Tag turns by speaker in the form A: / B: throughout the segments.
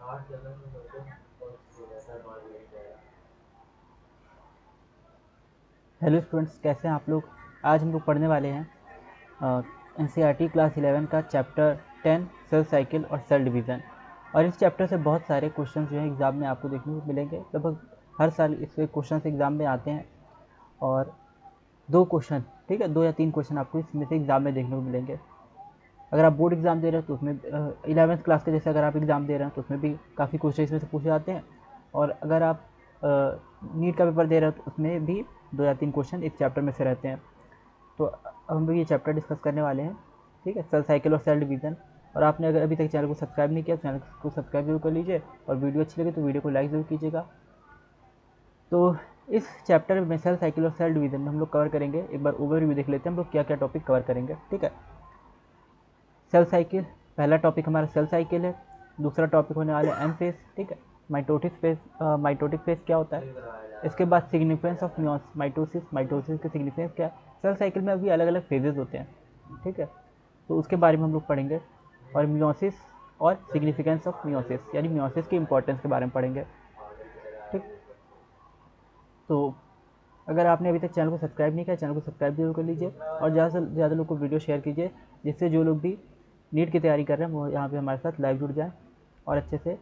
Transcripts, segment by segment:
A: Hello students, कैसे हैं आप लोग। आज हम लोग पढ़ने वाले हैं एनसीईआरटी क्लास 11 का चैप्टर 10 सेल साइकिल और सेल डिवीज़न। और इस चैप्टर से बहुत सारे क्वेश्चन जो हैं एग्ज़ाम में आपको देखने को मिलेंगे। लगभग हर साल इससे क्वेश्चन एग्ज़ाम में आते हैं और दो क्वेश्चन, ठीक है, 2 या 3 क्वेश्चन आपको इसमें से एग्ज़ाम में देखने को मिलेंगे। अगर आप बोर्ड एग्ज़ाम दे रहे हैं तो उसमें 11th क्लास के जैसे अगर आप एग्ज़ाम दे रहे हैं तो उसमें भी काफ़ी क्वेश्चन इसमें से पूछे जाते हैं। और अगर आप नीट का पेपर दे रहे हो तो उसमें भी 2 या 3 क्वेश्चन इस चैप्टर में से रहते हैं। तो अब हम लोग ये चैप्टर डिस्कस करने वाले हैं, ठीक है, सेल साइकिल और सेल डिवीज़न। और आपने अगर अभी तक चैनल को सब्सक्राइब नहीं किया तो चैनल को सब्सक्राइब जरूर कर लीजिए, और वीडियो अच्छी लगे तो वीडियो को लाइक ज़रूर कीजिएगा। तो इस चैप्टर में सेल साइकिल और सेल डिवीज़न में हम लोग कवर करेंगे, एक बार ओवरव्यू देख लेते हैं हम लोग क्या क्या टॉपिक कवर करेंगे, ठीक है। सेल साइकिल, पहला टॉपिक हमारा सेल साइकिल है। दूसरा टॉपिक होने वाला है एम फेज, ठीक है, माइटोटिक फेज। माइटोटिक फेज क्या होता है। इसके बाद सिग्निफिकेंस ऑफ माइटोसिस, माइटोसिस के सिग्निफिकेंस क्या है। सेल साइकिल में अभी अलग अलग फेजेस होते हैं, ठीक है, तो उसके बारे में हम लोग पढ़ेंगे। और मियोसिस और सिग्निफिकेंस ऑफ मियोसिस यानी मियोसिस की इंपॉर्टेंस के बारे में पढ़ेंगे, ठीक। तो अगर आपने अभी तक चैनल को सब्सक्राइब नहीं किया, चैनल को सब्सक्राइब जरूर कर लीजिए और ज़्यादा से ज़्यादा लोग को वीडियो शेयर कीजिए, जिससे जो लोग भी नीट की तैयारी कर रहे हैं वो यहाँ पे हमारे साथ लाइव जुड़ जाएँ और अच्छे से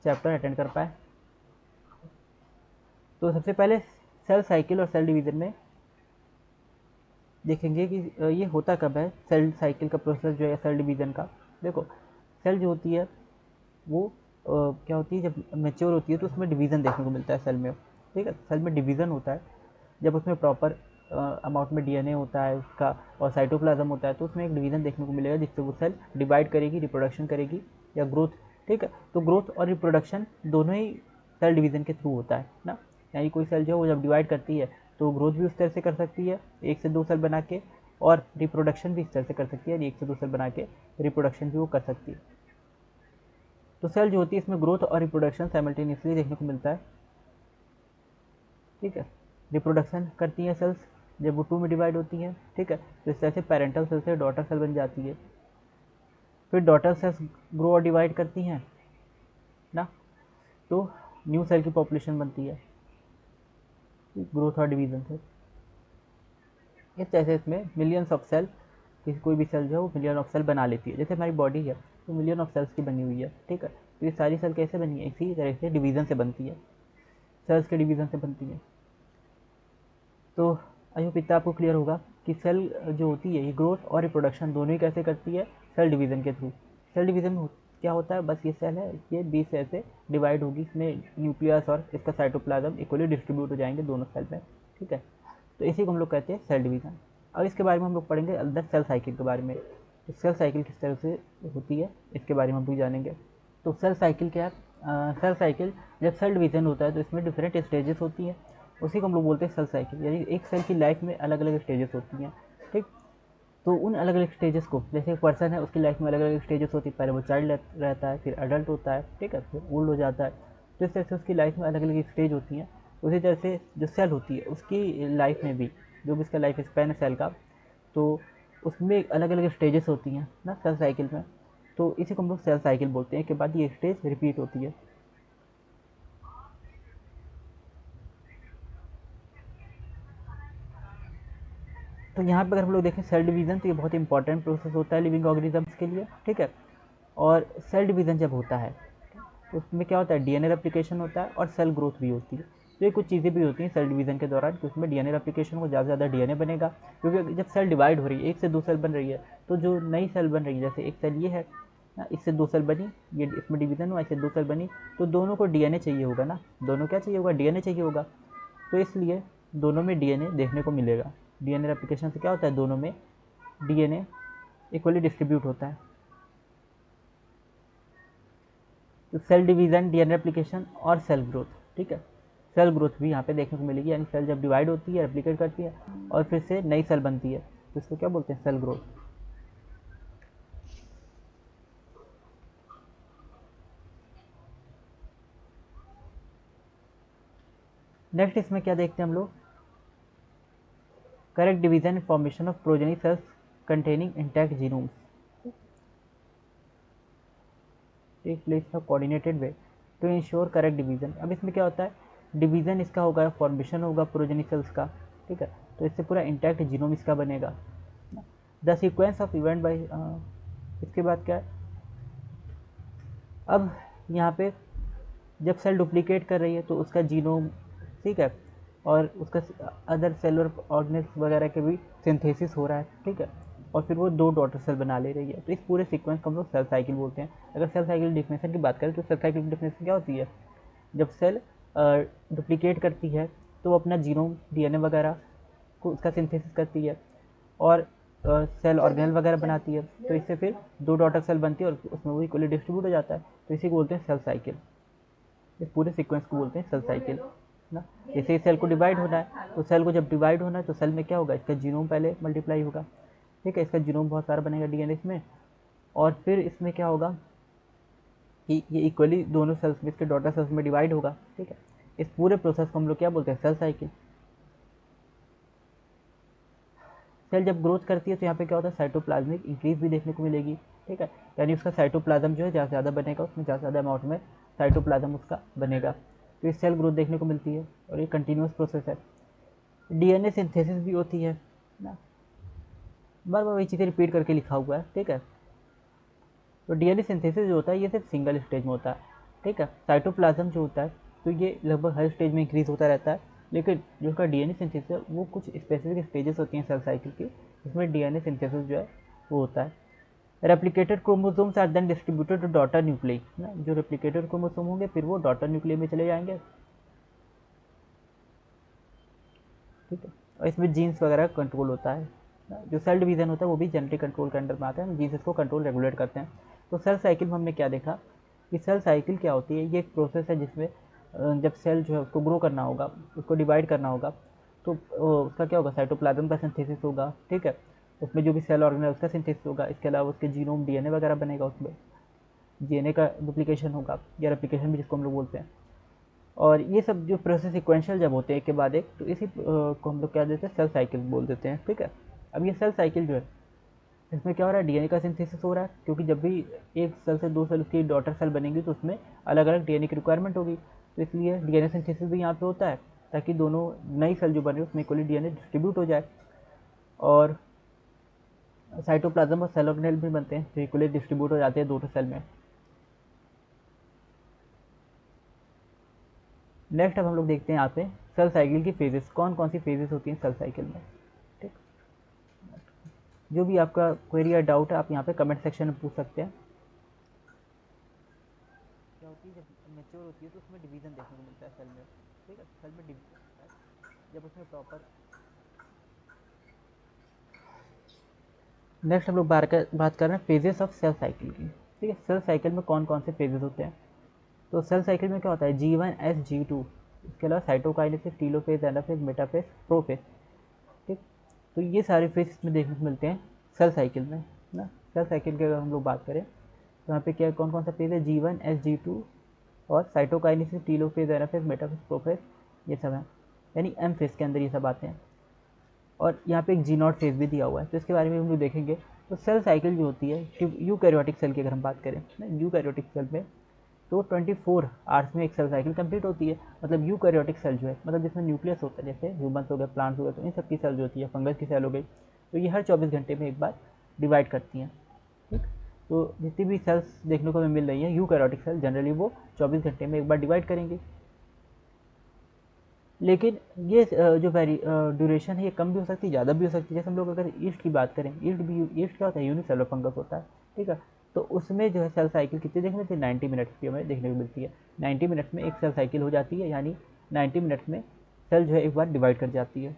A: चैप्टर अटेंड कर पाए। तो सबसे पहले सेल साइकिल और सेल डिवीज़न में देखेंगे कि ये होता कब है, सेल साइकिल का प्रोसेस जो है सेल डिवीज़न का। देखो, सेल जो होती है वो क्या होती है, जब मैच्योर होती है तो उसमें डिवीज़न देखने को मिलता है सेल में, ठीक है। सेल में डिवीज़न होता है जब उसमें प्रॉपर अमाउंट में डीएनए होता है उसका और साइटोप्लाज्म होता है, तो उसमें एक डिवीज़न देखने को मिलेगा जिससे वो सेल डिवाइड करेगी, रिप्रोडक्शन करेगी या ग्रोथ, ठीक है। तो ग्रोथ और रिप्रोडक्शन दोनों ही सेल डिवीज़न के थ्रू होता है ना। यानी कोई सेल जो है वो जब डिवाइड करती है तो ग्रोथ भी उस तरह से कर सकती है, 1 से 2 सेल बना के, और रिप्रोडक्शन भी इस तरह से कर सकती है, 1 से 2 सेल बना के रिप्रोडक्शन भी वो कर सकती है। तो सेल जो होती है इसमें ग्रोथ और रिप्रोडक्शन साइमल्टेनियसली देखने को मिलता है, ठीक है। रिप्रोडक्शन करती हैं सेल्स जब वो 2 में डिवाइड होती हैं, ठीक है, तो इस तरह से पेरेंटल सेल से डॉटर सेल बन जाती है। फिर डॉटर सेल्स ग्रो और डिवाइड करती हैं ना, तो न्यू सेल की पॉपुलेशन बनती है ग्रोथ और डिवीजन से। इस तरह से इसमें मिलियंस ऑफ सेल, किसी कोई भी सेल जो है वो मिलियन ऑफ सेल बना लेती है। जैसे हमारी बॉडी है तो मिलियन ऑफ सेल्स की बनी हुई है, ठीक है। तो ये सारी सेल कैसे बनी है, इसी तरह से डिवीज़न से बनती है, सेल्स के डिवीज़न से बनती है। तो आई होप इतना आपको क्लियर होगा कि सेल जो होती है ये ग्रोथ और रिप्रोडक्शन दोनों ही कैसे करती है, सेल डिवीज़न के थ्रू। सेल डिवीज़न में क्या होता है, बस ये सेल है, ये 20 सेल से डिवाइड होगी, इसमें न्यूक्लियस और इसका साइटोप्लाज्म इक्वली डिस्ट्रीब्यूट हो जाएंगे दोनों सेल में, ठीक है। तो इसी को हम लोग कहते हैं सेल डिवीज़न। अब इसके बारे में हम लोग पढ़ेंगे अंदर सेल साइकिल के बारे में। तो सेल साइकिल किस तरह से होती है इसके बारे में हम लोग जानेंगे। तो सेल साइकिल क्या है, सेल साइकिल जब सेल डिवीज़न होता है तो इसमें डिफरेंट स्टेजेस होती हैं, उसी को हम लोग बोलते हैं सेल साइकिल। यानी एक सेल की लाइफ में अलग अलग स्टेजेस होती हैं, ठीक। तो उन अलग अलग स्टेजेस को, जैसे एक पर्सन है उसकी लाइफ में अलग अलग स्टेजेस होती है, पहले वो चाइल्ड रहता है, फिर अडल्ट होता है, ठीक है, फिर ओल्ड हो जाता है। तो इस तरह से उसकी लाइफ में अलग अलग स्टेज होती हैं। उसी तरह से जो सेल होती है उसकी लाइफ में भी, जो भी इसका लाइफ स्पैन है सेल का, तो उसमें अलग अलग स्टेजेस होती हैं ना सेल साइकिल में। तो इसी को हम लोग सेल साइकिल बोलते हैं, के बाद ये स्टेज रिपीट होती है। तो यहाँ पर अगर हम लोग देखें सेल डिवीज़न, तो ये बहुत इंपॉर्टेंट प्रोसेस होता है लिविंग ऑर्गेनिजम्स के लिए, ठीक है। और सेल डिवीज़न जब होता है तो उसमें क्या होता है, डीएनए रेप्लिकेशन होता है और सेल ग्रोथ भी होती है। तो ये कुछ चीज़ें भी होती हैं सेल डिवीज़न के दौरान कि उसमें डीएनए रेप्लिकेशन हो, ज़्यादा से ज़्यादा डीएनए बनेगा, क्योंकि जब सेल डिवाइड हो रही है, 1 से 2 सेल बन रही है, तो जो नई सेल बन रही है, जैसे एक सेल ये है ना, इससे 2 सेल बनी, ये इसमें डिवीज़न हुआ, इससे 2 सेल बनी, तो दोनों को डीएनए चाहिए होगा ना, दोनों क्या चाहिए होगा, डीएनए चाहिए होगा। तो इसलिए दोनों में डीएनए देखने को मिलेगा। डीएनए रेप्लिकेशन से क्या होता है, दोनों में डीएनए इक्वली डिस्ट्रीब्यूट होता है। तो सेल डिवीज़न, डीएनए रेप्लिकेशन और सेल ग्रोथ, ठीक है। सेल ग्रोथ भी यहाँ पे देखने को मिलेगी, यानी सेल जब डिवाइड होती है, रेप्लिकेट करती है और फिर से नई सेल बनती है, तो इसको क्या बोलते हैं, सेल ग्रोथ। नेक्स्ट इसमें क्या देखते हैं हम लोग, correct division and formation of progeny cells containing intact genomes. Take place in a coordinated way to ensure correct division. अब इसमें क्या होता है, डिवीजन इसका होगा, फॉर्मेशन होगा प्रोजेनिक सेल्स का, ठीक है, तो इससे पूरा इंटैक्ट जीनोम इसका बनेगा। The sequence of event by, इसके बाद क्या है, अब यहाँ पे जब सेल डुप्लीकेट कर रही है तो उसका जीनोम, ठीक है, और उसका अदर सेलुलर ऑर्गेनेल्स वगैरह के भी सिंथेसिस हो रहा है, ठीक है, और फिर वो 2 डॉटर सेल बना ले रही है। तो इस पूरे सीक्वेंस को हम लोग सेल साइकिल बोलते हैं। अगर सेल साइकिल डिफिनेशन की बात करें तो सेल साइकिल की डिफिनेशन क्या होती है, जब सेल डुप्लीकेट करती है तो वो अपना जीनोम डीएनए वगैरह को उसका सिंथेसिस करती है और सेल ऑर्गेनल वगैरह बनाती है, तो इससे फिर 2 डॉटर सेल बनती है और उसमें वो इक्वली डिस्ट्रीब्यूट हो जाता है, तो इसी को बोलते हैं सेल साइकिल। इस पूरे सीक्वेंस को बोलते हैं सेल साइकिल ना। जैसे सेल को डिवाइड होना है तो सेल को जब डिवाइड होना है तो सेल में क्या होगा, इसका जीनोम पहले मल्टीप्लाई होगा, ठीक है, इसका जीनोम बहुत सारा बनेगा डीएनए इसमें, और फिर इसमें क्या होगा कि ये इक्वली दोनों सेल्स में, इसके डॉटर सेल्स में डिवाइड होगा, ठीक है। इस पूरे प्रोसेस को हम लोग क्या बोलते हैं, सेल साइकिल। सेल जब ग्रोथ करती है तो यहाँ पे क्या होता है, साइटोप्लाज्मिक इंक्रीज भी देखने को मिलेगी, ठीक है, यानी उसका साइटोप्लाज्म जो है ज़्यादा से ज़्यादा बनेगा, उसमें ज़्यादा से ज़्यादा अमाउंट में साइटोप्लाज्म उसका बनेगा, तो ये सेल ग्रोथ देखने को मिलती है और ये कंटिन्यूस प्रोसेस है। डीएनए सिंथेसिस भी होती है ना, बार बार वही चीज़ें रिपीट करके लिखा हुआ है, ठीक है। तो डीएनए सिंथेसिस जो होता है ये सिर्फ सिंगल स्टेज में होता है, ठीक है। साइटोप्लाज्म जो होता है तो ये लगभग हर स्टेज में इंक्रीज होता रहता है, लेकिन जो उसका डीएनए सिंथेसिस है वो कुछ स्पेसिफिक स्टेजेस होती हैं सेल साइकिल की, इसमें डीएनए सिंथेसिस जो है वो होता है। Replicated chromosomes are then distributed to daughter nuclei ना, जो रेप्लिकेटेड क्रोमोसोम होंगे फिर वो डॉटर न्यूक्लियई में चले जाएंगे, ठीक है, और इसमें जीन्स वगैरह कंट्रोल होता है। जो सेल डिवीजन होता है वो भी जेनेटिक कंट्रोल के अंडर में आता है, जीन्स इसको कंट्रोल रेगुलेट करते हैं। तो सेल साइकिल में हमने क्या देखा कि सेल साइकिल क्या होती है, ये एक प्रोसेस है जिसमें जब सेल जो है उसको ग्रो करना होगा, उसको डिवाइड करना होगा, तो उसका क्या होगा, साइटोप्लाज्म का सिंथेसिस होगा, ठीक है, उसमें जो भी सेल ऑर्गेनल उसका सिंथेसिस होगा, इसके अलावा उसके जीनोम डीएनए वगैरह बनेगा, उसमें डीएनए का डुप्लीकेशन होगा या रेप्लिकेशन भी जिसको हम लोग बोलते हैं। और ये सब जो प्रोसेस सिक्वेंशियल जब होते हैं एक के बाद एक, तो इसी को हम लोग क्या देते हैं, सेल साइकिल बोल देते हैं, ठीक है। अब ये सेल साइकिल जो है इसमें क्या हो रहा है, डीएनए का सिंथेसिस हो रहा है, क्योंकि जब भी एक सेल से 2 सेल उसकी डॉटर सेल बनेंगी तो उसमें अलग अलग डीएनए की रिक्वायरमेंट होगी, तो इसलिए डीएनए सिंथेसिस भी यहाँ पे होता है ताकि दोनों नई सेल जो बने उसमें इक्वली डीएनए डिस्ट्रीब्यूट हो जाए। और साइटोप्लाज्म और सेल ऑर्गेनेल भी बनते हैं जो इक्वली डिस्ट्रीब्यूट हो जाते हैं दोनों सेल में। नेक्स्ट अब हम लोग देखते हैं यहाँ पे सेल साइकिल की फेजेस, कौन कौन सी फेजेस होती हैं सेल साइकिल में, ठीक। जो भी आपका क्वेरी या डाउट है आप यहाँ पे कमेंट सेक्शन में पूछ सकते हैं। क्या होती है, जब मैच्योर होती है तो उसमें डिवीजन देखने को मिलता है सेल में, ठीक है, सेल में डिवीजन होता है जब उसमें प्रॉपर। नेक्स्ट हम लोग बात कर रहे हैं फेजेस ऑफ सेल साइकिल की, ठीक है। सेल साइकिल में कौन कौन से फेजेस होते हैं, तो सेल साइकिल में क्या होता है, G1 S G2, इसके अलावा cytokinesis, telophase, anaphase, metaphase, prophase, ठीक। तो ये सारे फेज इसमें देखने को मिलते हैं सेल साइकिल में ना। सेल साइकिल की अगर हम लोग बात करें तो यहाँ पे क्या कौन कौन सा फेज है, G1 S G2 और cytokinesis, telophase, anaphase, metaphase, prophase, ये सब है, यानी एम फेज के अंदर ये सब आते हैं। और यहाँ पे एक G0 फेज भी दिया हुआ है, तो इसके बारे में हम लोग देखेंगे। तो सेल साइकिल जो होती है यूकैरियोटिक सेल की अगर हम बात करें ना, यूकैरियोटिक सेल में तो 24 आवर्स में एक सेल साइकिल कंप्लीट होती है। मतलब यूकैरियोटिक सेल जो है, मतलब जिसमें न्यूक्लियस होता है, जैसे ह्यूमन्स हो गए, प्लांट्स हो गए, तो इन सब की सेल जो होती है, फंगस की सेल हो गई, तो ये हर 24 घंटे में एक बार डिवाइड करती हैं, ठीक। तो जितनी भी सेल्स देखने को मिल रही हैं यूकैरियोटिक सेल, जनरली वो 24 घंटे में एक बार डिवाइड करेंगे। लेकिन ये जो ड्यूरेशन है ये कम भी हो सकती है, ज़्यादा भी हो सकती है। जैसे हम लोग अगर ईस्ट की बात करें, ईस्ट क्या होता है, यूनिसेलुलर फंगस होता है, ठीक है, तो उसमें जो है सेल साइकिल कितनी देखने मिलती है, 90 मिनट्स की हमें देखने को मिलती है। 90 मिनट्स में एक सेल साइकिल हो जाती है, यानी 90 मिनट्स में सेल जो है एक बार डिवाइड कर जाती है।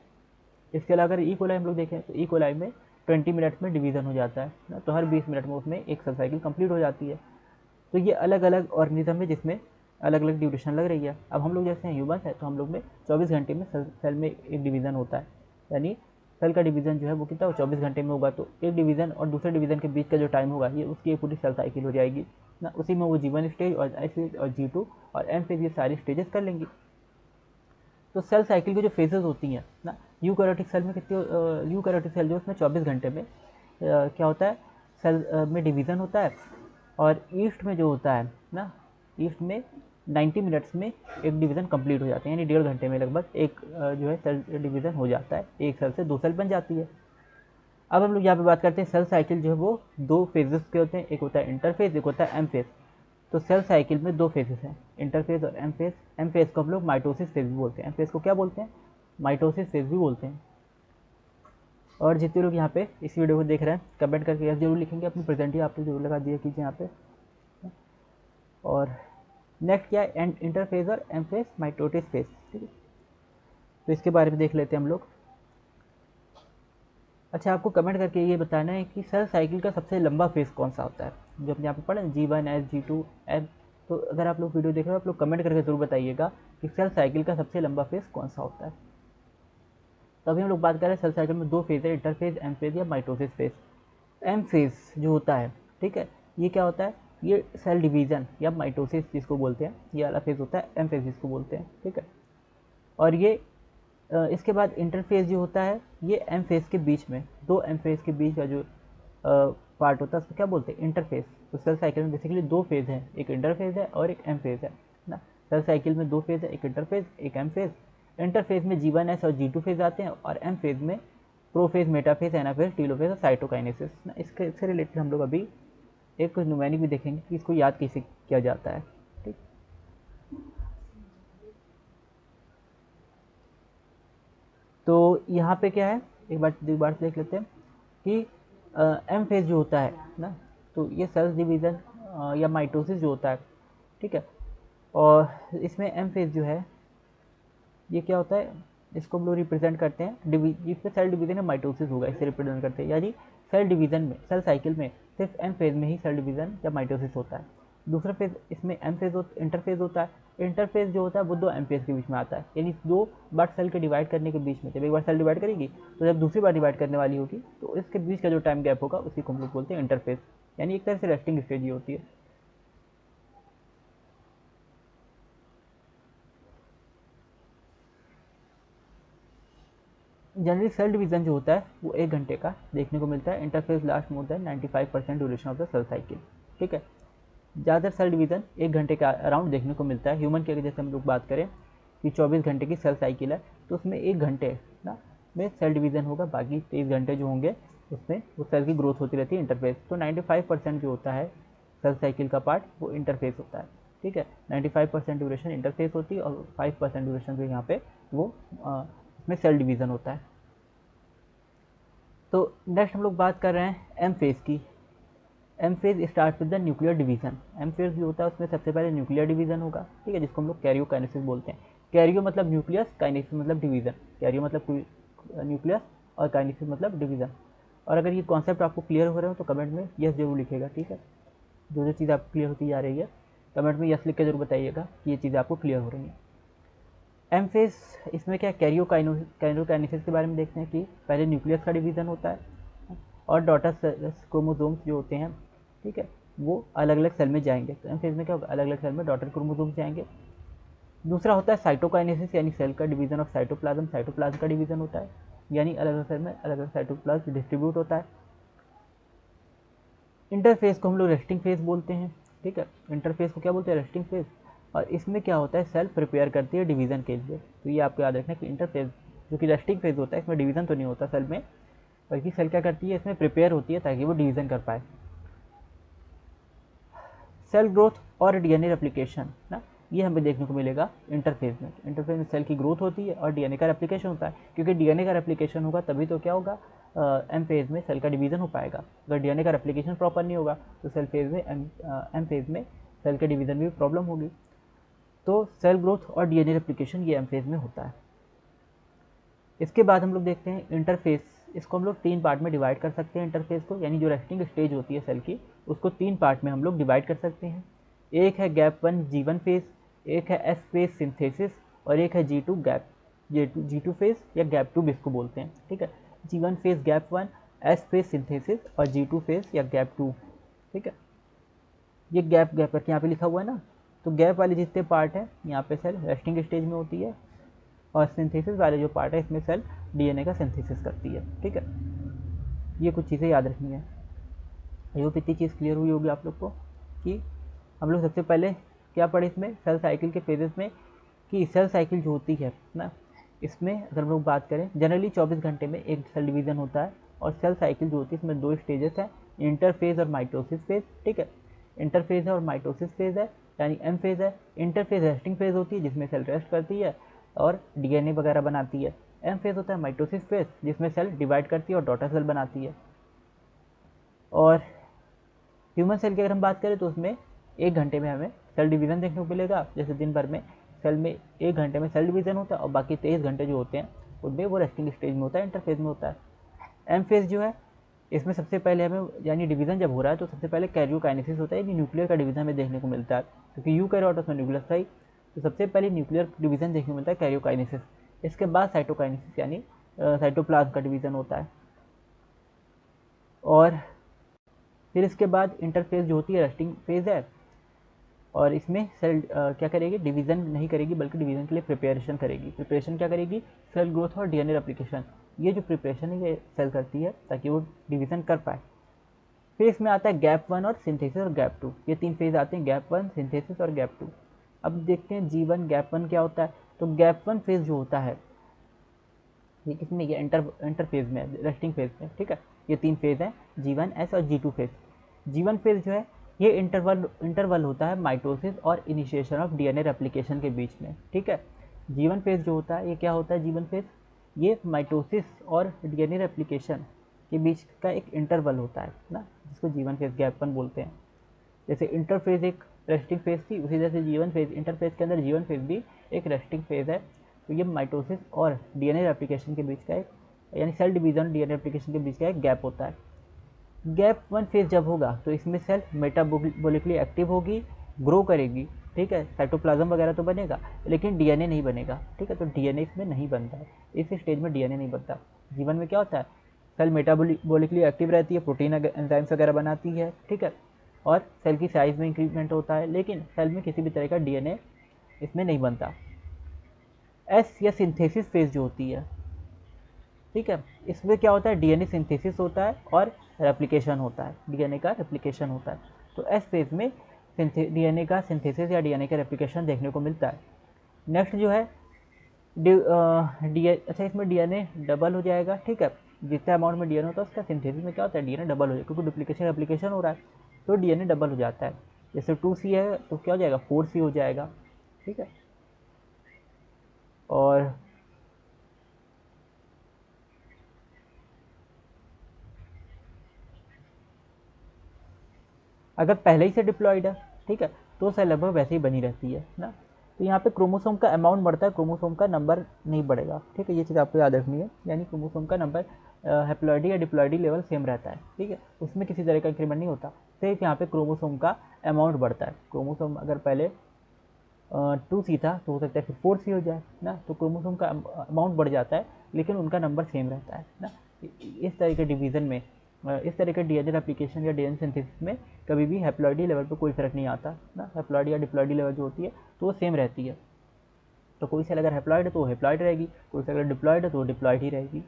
A: इसके अलावा अगर इकोलाई हम लोग देखें तो इकोलाई में 20 मिनट्स में डिवीज़न हो जाता है ना, तो हर 20 मिनट में उसमें एक सेल साइकिल कंप्लीट हो जाती है। तो ये अलग अलग ऑर्गेनिज्म है जिसमें अलग अलग ड्यूरेशन लग रही है। अब हम लोग जैसे ह्यूमन्स है तो हम लोग में 24 घंटे में सेल में एक डिवीज़न होता है, यानी सेल का डिवीज़न जो है वो कितना 24 घंटे में होगा, तो एक डिवीज़न और दूसरे डिवीज़न के बीच का जो टाइम होगा ये उसकी एक पूरी सेल साइकिल हो जाएगी ना। उसी में वो G1 स्टेज और S स्टेज और G2 और M फेज ये सारी स्टेजेस कर लेंगी। तो सेल साइकिल की जो फेजेस होती हैं ना, यूकैरियोटिक सेल में कितनी, यूकैरियोटिक सेल जो उसमें 24 घंटे में क्या होता है, सेल में डिवीज़न होता है, और ईस्ट में जो होता है ना, ईस्ट में 90 मिनट्स में एक डिवीज़न कंप्लीट हो जाते हैं, यानी 1.5 घंटे में लगभग एक जो है सेल डिवीज़न हो जाता है, एक सेल से 2 सेल बन जाती है। अब हम लोग यहाँ पे बात करते हैं सेल साइकिल जो है वो 2 फेजेस के होते हैं, एक होता है इंटरफेज, एक होता है एम फेज। तो सेल साइकिल में 2 फेजेस हैं, इंटरफेज और एम फेज। एम फेज को हम लोग माइटोसिस फेज भी बोलते हैं, एम फेज को क्या बोलते हैं, माइटोसिस फेज भी बोलते हैं। और जितने लोग यहाँ पे इस वीडियो को देख रहे हैं कमेंट करके यस जरूर लिखेंगे, अपनी प्रेजेंट आप लोग जरूर लगा दिया कीजिए यहाँ पे। और नेक्स्ट क्या है, इंटरफेज और एम फेज माइटोसिस फेज, ठीक है। तो इसके बारे में देख लेते हैं हम लोग। अच्छा, आपको कमेंट करके ये बताना है कि सेल साइकिल का सबसे लंबा फेज कौन सा होता है, जो अपने यहाँ पे पढ़े G1 S G2 M। तो अगर आप लोग वीडियो देख रहे हो आप लोग कमेंट करके जरूर बताइएगा कि सेल साइकिल का सबसे लंबा फेज कौन सा होता है। तो अभी हम लोग बात कर रहे हैं सेल साइकिल में 2 फेज है, इंटरफेज एम फेज या माइटोसिस फेज। एम फेज जो होता है, ठीक है, ये क्या होता है, ये सेल डिवीजन या माइटोसिस जिसको बोलते हैं, ये वाला फेज होता है एम फेज जिसको बोलते हैं, ठीक है। और ये इसके बाद इंटरफेज जो होता है ये एम फेज के बीच में, 2 एम फेज के बीच का जो पार्ट होता है उसको क्या बोलते हैं, इंटरफेज। तो सेल साइकिल में बेसिकली 2 फेज हैं, एक इंटरफेज है और एक एम फेज है ना। सेल साइकिल में 2 फेज है, एक इंटरफेज एक एम फेज। इंटरफेज में G1S और G2 फेज आते हैं और एम फेज में प्रोफेज, मेटाफेज, एनाफेज, टीलोफेज और साइटोकाइनेसिस ना। इससे रिलेटेड हम लोग अभी एक न्यूमेरिक भी देखेंगे कि इसको याद कैसे किया जाता है, ठीक। तो यहाँ पे क्या है, एक बार देख लेते हैं कि एम फेज जो होता है ना, तो ये सेल्स डिवीज़न या माइटोसिस जो होता है, ठीक है। और इसमें एम फेज जो है ये क्या होता है, इसको हम लोग रिप्रेजेंट करते हैं जिसमें सेल डिवीज़न या माइटोसिस होगा, इसे रिप्रेजेंट करते हैं। यानी सेल डिवीज़न में, सेल साइकिल में सिर्फ एम फेज में ही सेल डिवीज़न या माइटोसिस होता है। दूसरा फेज इसमें एम फेज इंटरफेज होता है। इंटरफेज जो होता है वो 2 एम फेज के बीच में आता है, यानी 2 बार सेल के डिवाइड करने के बीच में, जब एक बार सेल डिवाइड करेगी तो जब दूसरी बार डिवाइड करने वाली होगी तो इसके बीच का जो टाइम गैप होगा उसी को हम लोग बोलते हैं इंटरफेज, यानी एक तरह से रेस्टिंग स्टेज ही होती है। जनरली सेल डिवीजन जो होता है वो 1 घंटे का देखने को मिलता है। Interphase last more than 95% duration of the cell cycle, ठीक है। ज़्यादातर सेल डिवीज़न 1 घंटे का अराउंड देखने को मिलता है। ह्यूमन के अगर जैसे हम लोग बात करें कि 24 घंटे की सेल साइकिल है तो उसमें 1 घंटे ना में सेल डिवीज़न होगा, बाकी 23 घंटे जो होंगे उसमें वो सेल की ग्रोथ होती रहती है इंटरफेस। तो 95% जो होता है सेल साइकिल का पार्ट वो इंटरफेस होता है, ठीक है। 95% ड्यूरेशन इंटरफेस होती है और 5% ड्यूरेशन जो यहाँ पे वो इसमें सेल डिवीज़न होता है। तो नेक्स्ट हम लोग बात कर रहे हैं एम फेज की। M phase start with the nuclear division. M phase जो होता है उसमें सबसे पहले न्यूक्लियर डिवीजन होगा, ठीक है, जिसको हम लोग कैरियोकाइनेसिस बोलते हैं। कैरियो मतलब न्यूक्लियस, काइनेसिस मतलब डिवीजन। कैरियो मतलब न्यूक्लियस और काइनेसिस मतलब डिवीजन। और अगर ये कॉन्सेप्ट आपको क्लियर हो रहे हो तो कमेंट में यस जरूर लिखेगा, ठीक है। जो जो चीज़ आपको क्लियर होती जा रही है कमेंट में यस लिख के जरूर बताइएगा कि ये चीज़ें आपको क्लियर हो रही हैं। एम फेज इसमें क्या कैरियोकाइनेसिस के बारे में देखते हैं कि पहले न्यूक्लियस का डिवीजन होता है और डॉटर क्रोमोसोम्स जो होते हैं, ठीक है, वो अलग अलग सेल में जाएंगे। तो एम फेज में क्या होगा, अलग अलग सेल में डॉटर क्रोमोसोम्स जाएंगे। दूसरा होता है साइटोकाइनेसिस, यानी सेल का डिवीजन ऑफ साइटोप्लाज्म। साइटोप्लाज्म का डिवीजन होता है, यानी अलग अलग सेल में अलग अलग साइटोप्लाज्म डिस्ट्रीब्यूट होता है। इंटरफेज को हम लोग रेस्टिंग फेज बोलते हैं, ठीक है। इंटरफेज को क्या बोलते हैं, रेस्टिंग फेज। और इसमें क्या होता है, सेल प्रिपेयर करती है डिवीजन के लिए। तो ये आपको याद रखना कि इंटरफेज जो कि रेस्टिंग फेज होता है इसमें डिवीजन तो नहीं होता सेल में, बल्कि सेल क्या करती है, इसमें प्रिपेयर होती है ताकि वो डिवीजन कर पाए। सेल ग्रोथ और डीएनए रेप्लिकेशन ना, ये हमें देखने को मिलेगा इंटरफेज में। इंटरफेज में सेल की ग्रोथ होती है और डीएनए का रेप्लिकेशन होता है, क्योंकि डीएनए का रेप्लिकेशन होगा तभी तो क्या होगा, एम फेज में सेल का डिवीजन हो पाएगा। अगर डीएनए का रेप्लिकेशन प्रॉपर नहीं होगा तो सेल फेज में एम फेज में सेल के डिवीजन में भी प्रॉब्लम होगी। तो सेल ग्रोथ और डीएनए रेप्लिकेशन ये एम फेज में होता है। इसके बाद हम लोग देखते हैं इंटरफेस। इसको हम लोग 3 पार्ट में डिवाइड कर सकते हैं इंटरफेस को, यानी जो रेस्टिंग स्टेज होती है सेल की उसको 3 पार्ट में हम लोग डिवाइड कर सकते हैं। एक है गैप 1 G1 फेज, एक है एस फेज सिंथेसिस और एक है G2 गैप G2 फेज या गैप 2 भी इसको बोलते हैं, ठीक है। G1 phase gap 1, S phase synthesis और G2 फेज या गैप 2, ठीक है। ये गैप गैप करके यहाँ पे लिखा हुआ है ना, तो गैप वाले जितने पार्ट है यहाँ पे सेल रेस्टिंग स्टेज में होती है और सिंथेसिस वाले जो पार्ट है इसमें सेल डीएनए का सिंथेसिस करती है, ठीक है। ये कुछ चीज़ें याद रखनी है। आई होप इतनी चीज़ क्लियर हुई होगी आप लोग को। कि हम लोग सबसे पहले क्या पढ़े इसमें सेल साइकिल के फेजेस में, कि सेल साइकिल जो होती है ना, इसमें अगर हम लोग बात करें जनरली 24 घंटे में एक सेल डिवीज़न होता है, और सेल साइकिल जो होती है इसमें 2 स्टेजेस हैं, इंटरफेज और माइटोसिस फेज। ठीक है, इंटरफेज है और माइटोसिस फेज है, यानी एम फेज है। इंटरफेज रेस्टिंग फेज होती है जिसमें सेल रेस्ट करती है और डीएनए वगैरह बनाती है। एम फेज होता है माइटोसिस फेज जिसमें सेल डिवाइड करती है और डॉटर सेल बनाती है। और ह्यूमन सेल की अगर हम बात करें तो उसमें 1 घंटे में हमें सेल डिवीज़न देखने को मिलेगा। जैसे दिन भर में सेल में 1 घंटे में सेल डिवीज़न होता है और बाकी 23 घंटे जो होते हैं उनमें वो रेस्टिंग स्टेज में होता है, इंटरफेज में होता है। एम फेज जो है इसमें सबसे पहले हमें, यानी डिवीज़न जब हो रहा है तो सबसे पहले कैरियोकाइनेसिस होता है, यानी न्यूक्लियर का डिवीज़न हमें देखने को मिलता है, क्योंकि यूकैरियोट्स में न्यूक्लियस था ही, तो सबसे पहले न्यूक्लियर डिवीज़न देखने को मिलता है कैरियोकाइनेसिस। इसके बाद साइटोकाइनेसिस यानी साइटोप्लाज्म का डिवीज़न होता है। और फिर इसके बाद इंटरफेज जो होती है रेस्टिंग फेज है, और इसमें सेल क्या करेगी, डिवीज़न नहीं करेगी बल्कि डिवीज़न के लिए प्रिपरेशन करेगी। प्रिपरेशन क्या करेगी, सेल ग्रोथ और डीएनए रेप्लिकेशन। ये जो प्रिपरेशन है ये सेल करती है ताकि वो डिवीज़न कर पाए। फिर इसमें आता है गैप 1 और सिंथेसिस और गैप 2, ये 3 फेज आते हैं, गैप 1, सिंथेसिस और गैप 2। अब देखते हैं G1 गैप 1 क्या होता है। तो गैप 1 फेज जो होता है ये किसमें, ये इंटरफेज में, रेस्टिंग फेज में। ठीक है, ये 3 फेज हैं, G1S और G2 फेज। G1 फेज जो है ये इंटरवल होता है माइटोसिस और इनिशिएशन ऑफ डीएनए रेप्लिकेशन के बीच में। ठीक है, G1 फेज जो होता है ये क्या होता है, G1 फेज ये माइटोसिस और डीएनए रेप्लिकेशन के बीच का एक इंटरवल होता है ना, जिसको G1 फेज गैप 1 बोलते हैं। जैसे इंटरफेज एक रेस्टिंग फेज थी, उसी तरह से G1 फेज, इंटरफेज के अंदर G1 फेज भी एक रेस्टिंग फेज है। तो ये माइटोसिस और डीएनए रेप्लिकेशन के बीच का एक, यानी सेल डिवीजन डीएनए रेप्लिकेशन के बीच का एक गैप होता है। गैप 1 फेज जब होगा तो इसमें सेल मेटाबॉलिकली एक्टिव होगी, ग्रो करेगी। ठीक है, साइटोप्लाज्म वगैरह तो बनेगा लेकिन डीएनए नहीं बनेगा। ठीक है, तो डीएनए इसमें नहीं बनता है, इस स्टेज में डीएनए नहीं बनता। जीवन में क्या होता है, सेल मेटाबॉलिकली एक्टिव रहती है, प्रोटीन एंजाइम्स वगैरह बनाती है। ठीक है, और सेल की साइज में इंक्रीजमेंट होता है, लेकिन सेल में किसी भी तरह का डीएनए इसमें नहीं बनता। एस या सिंथेसिस फेज जो होती है, ठीक है, इसमें क्या होता है, डीएनए सिंथेसिस होता है और रेप्लिकेशन होता है, डीएनए का रेप्लिकेशन होता है। तो एस फेज में डीएनए का सिंथेसिस या डीएनए का रेप्लिकेशन देखने को मिलता है। नेक्स्ट जो है अच्छा इसमें डीएनए डबल हो जाएगा। ठीक है, जितना अमाउंट में डीएनए होता है उसका सिंथेसिस में क्या होता है, डीएनए डबल हो जाएगा, क्योंकि डुप्लीकेशन रेप्लिकेशन हो रहा है तो डीएनए डबल हो जाता है। जैसे 2C है तो क्या हो जाएगा, 4C हो जाएगा। ठीक है, और अगर पहले ही से डिप्लॉयड है, ठीक है, तो सेल लगभग वैसे ही बनी रहती है ना। तो यहाँ पे क्रोमोसोम का अमाउंट बढ़ता है, क्रोमोसोम का नंबर नहीं बढ़ेगा। ठीक है, ये चीज़ आपको याद रखनी है, यानी क्रोमोसोम का नंबर हैप्लॉइडी या डिप्लॉइडी लेवल सेम रहता है। ठीक है, उसमें किसी तरह का इंक्रीमेंट नहीं होता, सिर्फ यहाँ पे क्रोमोसोम का अमाउंट बढ़ता है। क्रोमोसोम अगर पहले 2C था तो हो सकता है फिर 4C हो जाए ना, तो क्रोमोसोम का अमाउंट बढ़ जाता है लेकिन उनका नंबर सेम रहता है ना। इस तरह के डिवीज़न में, इस तरह के डीएनए एप्लीकेशन या डीएनए सिंथेसिस में कभी भी हैप्लॉइडी लेवल पर कोई फर्क नहीं आता ना। हैप्लॉइडी या डिप्लॉइडी लेवल जो होती है तो वो सेम रहती है। तो कोई सेल अगर हैप्लॉइड है तो वो हैप्लॉइड रहेगी, कोई सेल अगर डिप्लॉइड है तो वो डिप्लॉइड ही रहेगी।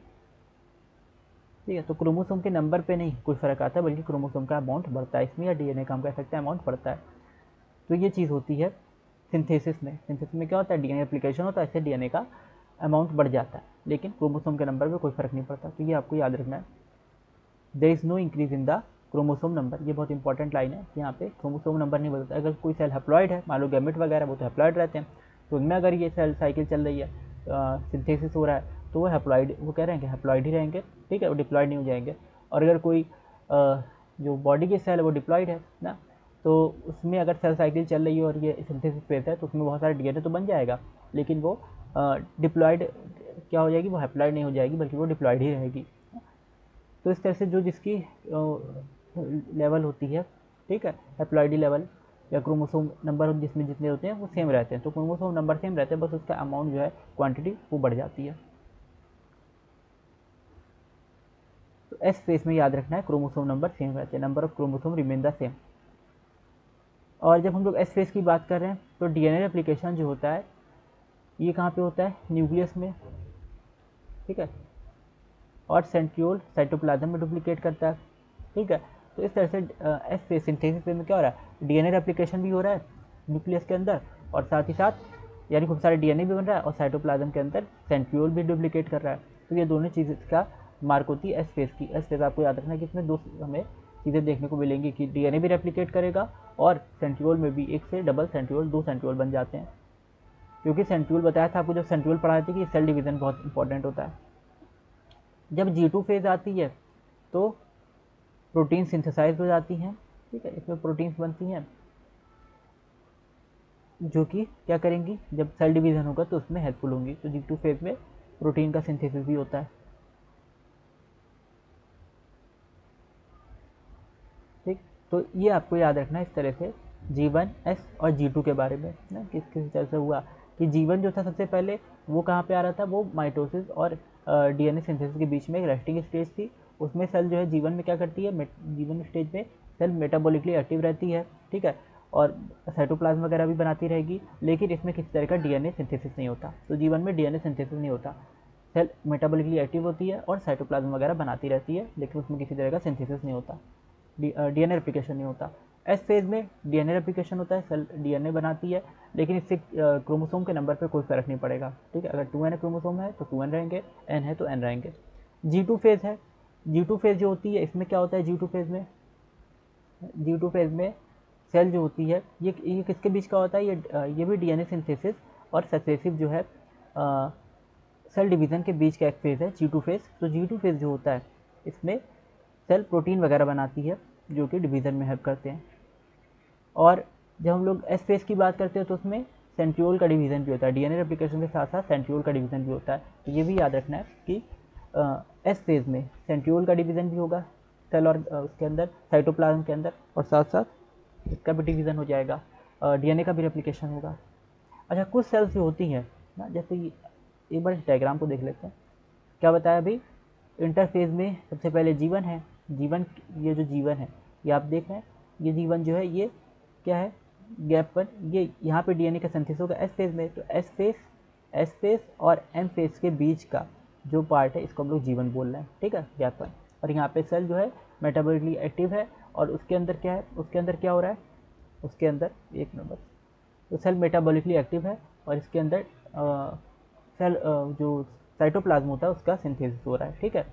A: ठीक है, तो क्रोमोसोम के नंबर पे नहीं कोई फर्क आता है, बल्कि क्रोमोसोम का अमाउंट बढ़ता है इसमें, या डीएनए का हम कह सकते हैं अमाउंट बढ़ता है। तो ये चीज़ होती है सिंथेसिस में। सिंथेसिस में क्या होता है, डीएनए एप्लीकेशन होता है, इससे डीएनए का अमाउंट बढ़ जाता है, लेकिन क्रोमोसोम के नंबर पे कोई फर्क नहीं पड़ता। तो ये आपको याद रखना है, there is no increase in the chromosome number. ये बहुत इंपॉर्टेंट लाइन है कि यहाँ पे क्रोमोसोम नंबर नहीं बदलता। अगर कोई सेल हैप्लॉइड है, मान लो गैमेट वगैरह, वो तो हैप्लॉइड रहते हैं, तो उनमें अगर ये सेल साइकिल चल रही है, सिंथेसिस हो रहा है, तो वो हैप्लॉइड, वो कह रहे हैं कि हैप्लॉइड ही रहेंगे। ठीक है, वो डिप्लॉइड नहीं हो जाएंगे। और अगर कोई जो बॉडी के सेल है वो डिप्लॉइड है ना, तो उसमें अगर सेल साइकिल चल रही है और ये सिंथेसिस फेज है तो उसमें बहुत सारे डीएनए तो बन जाएगा, लेकिन वो डिप्लॉइड क्या हो जाएगी, वो हैप्लॉइड नहीं हो जाएगी बल्कि वो डिप्लॉइड ही रहेगी। तो इस तरह से जो जिसकी लेवल होती है, ठीक है, हैप्लॉइडी लेवल या क्रोमोसोम नंबर जिसमें जितने होते हैं वो सेम रहते हैं। तो क्रोमोसोम नंबर सेम रहते हैं, बस उसका अमाउंट जो है, क्वांटिटी वो बढ़ जाती है। तो एस फेज में याद रखना है क्रोमोसोम नंबर सेम रहते हैं, number of chromosome remain the same. और जब हम लोग एस फेज की बात कर रहे हैं तो डीएनए रेप्लिकेशन जो होता है ये कहाँ पे होता है, न्यूक्लियस में। ठीक है, और सेंट्रियोल साइटोप्लाज्म में डुप्लीकेट करता है। ठीक है, तो इस तरह से एस फेज सिंथेसिस फेज में क्या हो रहा है, डीएनए रेप्लिकेशन भी हो रहा है न्यूक्लियस के अंदर, और साथ ही साथ यानी खूब सारे डीएनए भी बन रहा है और साइटोप्लाज्म के अंदर सेंट्रियोल भी डुप्लीकेट कर रहा है। तो ये दोनों चीज़ का मार्क होती है एस फेज की। एस फेज आपको याद रखना है कि इसमें दो हमें चीज़ें देखने को मिलेंगी कि डीएनए भी रेप्लिकेट करेगा और सेंट्रियोल में भी एक से डबल सेंट्रियोल, 2 सेंट्रियोल बन जाते हैं। क्योंकि सेंट्रियोल बताया था आपको, जब सेंट्रियोल पढ़ाए थे कि सेल डिवीजन बहुत इंपॉर्टेंट होता है। जब G2 फेज आती है तो प्रोटीन सिंथेसाइज हो जाती हैं, ठीक है, इसमें प्रोटीन्स बनती हैं जो कि क्या करेंगी, जब सेल डिवीजन होगा तो उसमें हेल्पफुल होंगी। तो G2 फेज में प्रोटीन का सिंथेसिस भी होता है, ठीक। तो ये आपको याद रखना है इस तरह से G1S और G2 के बारे में ना, किस किस तरह से हुआ कि G1 जो था सबसे पहले वो कहाँ पे आ रहा था, वो माइटोसिस और डीएनए सिंथेसिस के बीच में एक रेस्टिंग स्टेज थी। उसमें सेल जो है G1 में क्या करती है, G1 स्टेज में सेल मेटाबॉलिकली एक्टिव रहती है, ठीक है, और साइटोप्लाज्म वगैरह भी बनाती रहेगी, लेकिन इसमें किसी तरह का डीएनए सिंथेसिस नहीं होता। तो G1 में डीएनए सिंथेसिस नहीं होता, सेल मेटाबॉलिकली एक्टिव होती है और साइटोप्लाज्म वगैरह बनाती रहती है, लेकिन उसमें किसी तरह का सिंथेसिस नहीं होता, डीएनए रेप्लिकेशन नहीं होता। एस फेज में डीएनए रेप्लिकेशन होता है, सेल डीएनए बनाती है, लेकिन इससे क्रोमोसोम के नंबर पे कोई फर्क नहीं पड़ेगा, ठीक है। अगर 2n क्रोमोसोम है तो 2n रहेंगे, n है तो n रहेंगे। G2 फेज है, G2 फेज जो होती है इसमें क्या होता है, G2 फेज में सेल जो होती है ये किसके बीच का होता है, ये भी डीएनए सिंथेसिस और सक्सेसिव जो है सेल डिवीज़न के बीच का एक फेज़ है G2 फेज़। तो G2 फेज़ जो होता है इसमें सेल प्रोटीन वगैरह बनाती है जो कि डिवीज़न में हेल्प करते हैं। और जब हम लोग एस फेज़ की बात करते हैं तो उसमें सेंट्रियोल का डिवीज़न भी होता है, डीएनए रेप्लिकेशन के साथ साथ सेंट्रियोल का डिवीज़न भी होता है। तो ये भी याद रखना है कि एस फेज़ में सेंट्रियोल का डिवीज़न भी होगा सेल और उसके अंदर साइटोप्लाज्म के अंदर, और साथ साथ इसका भी डिवीज़न हो जाएगा, डीएनए का भी रेप्लिकेशन होगा। अच्छा, कुछ सेल्स जो होती हैं ना, जैसे एक बार इस डायग्राम को देख लेते हैं। क्या बताया अभी, इंटरफेज में सबसे पहले G1 है, G1 ये जो G1 है ये आप देख रहे हैं, ये G1 जो है ये क्या है, गैप पर ये यहाँ पे डीएनए का सिंथेसिस होगा एस फेज में। तो एस फेज और एम फेज के बीच का जो पार्ट है इसको हम लोग G1 बोल रहे हैं, ठीक है, गैप पर। और यहाँ पे सेल जो है मेटाबॉलिकली एक्टिव है और उसके अंदर क्या है, उसके अंदर क्या हो रहा है, उसके अंदर एक नंबर, तो सेल मेटाबॉलिकली एक्टिव है और इसके अंदर सेल जो साइटोप्लाज्म होता है उसका सिंथेसिस हो रहा है, ठीक है,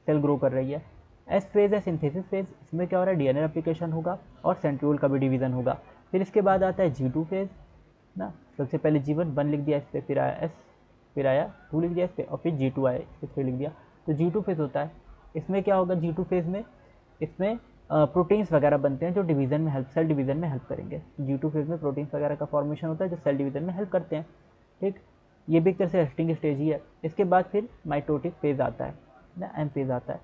A: सेल ग्रो कर रही है। एस फेज है सिंथेसिस फेज, इसमें क्या हो रहा है, डीएनए रेप्लिकेशन होगा और सेंट्रियोल का भी डिवीजन होगा। फिर इसके बाद आता है G2 फेज ना, सबसे पहले G1 लिख दिया इस पर, फिर आया एस, फिर आया 2 लिख दिया इस पर, और फिर G2 आया इस पर लिख दिया। तो G2 फेज होता है, इसमें क्या होगा G2 फेज में, इसमें प्रोटीन्स वगैरह बनते हैं जो डिवीज़न में हेल्प, सेल डिवीज़न में हेल्प करेंगे। G2 फेज में प्रोटीन्स वगैरह का फॉर्मेशन होता है जो सेल डिवीज़न में हेल्प करते हैं, ठीक। ये भी एक तरह से रेस्टिंग स्टेज ही है। इसके बाद फिर माइटोटिक फेज आता है ना, एम फेज आता है,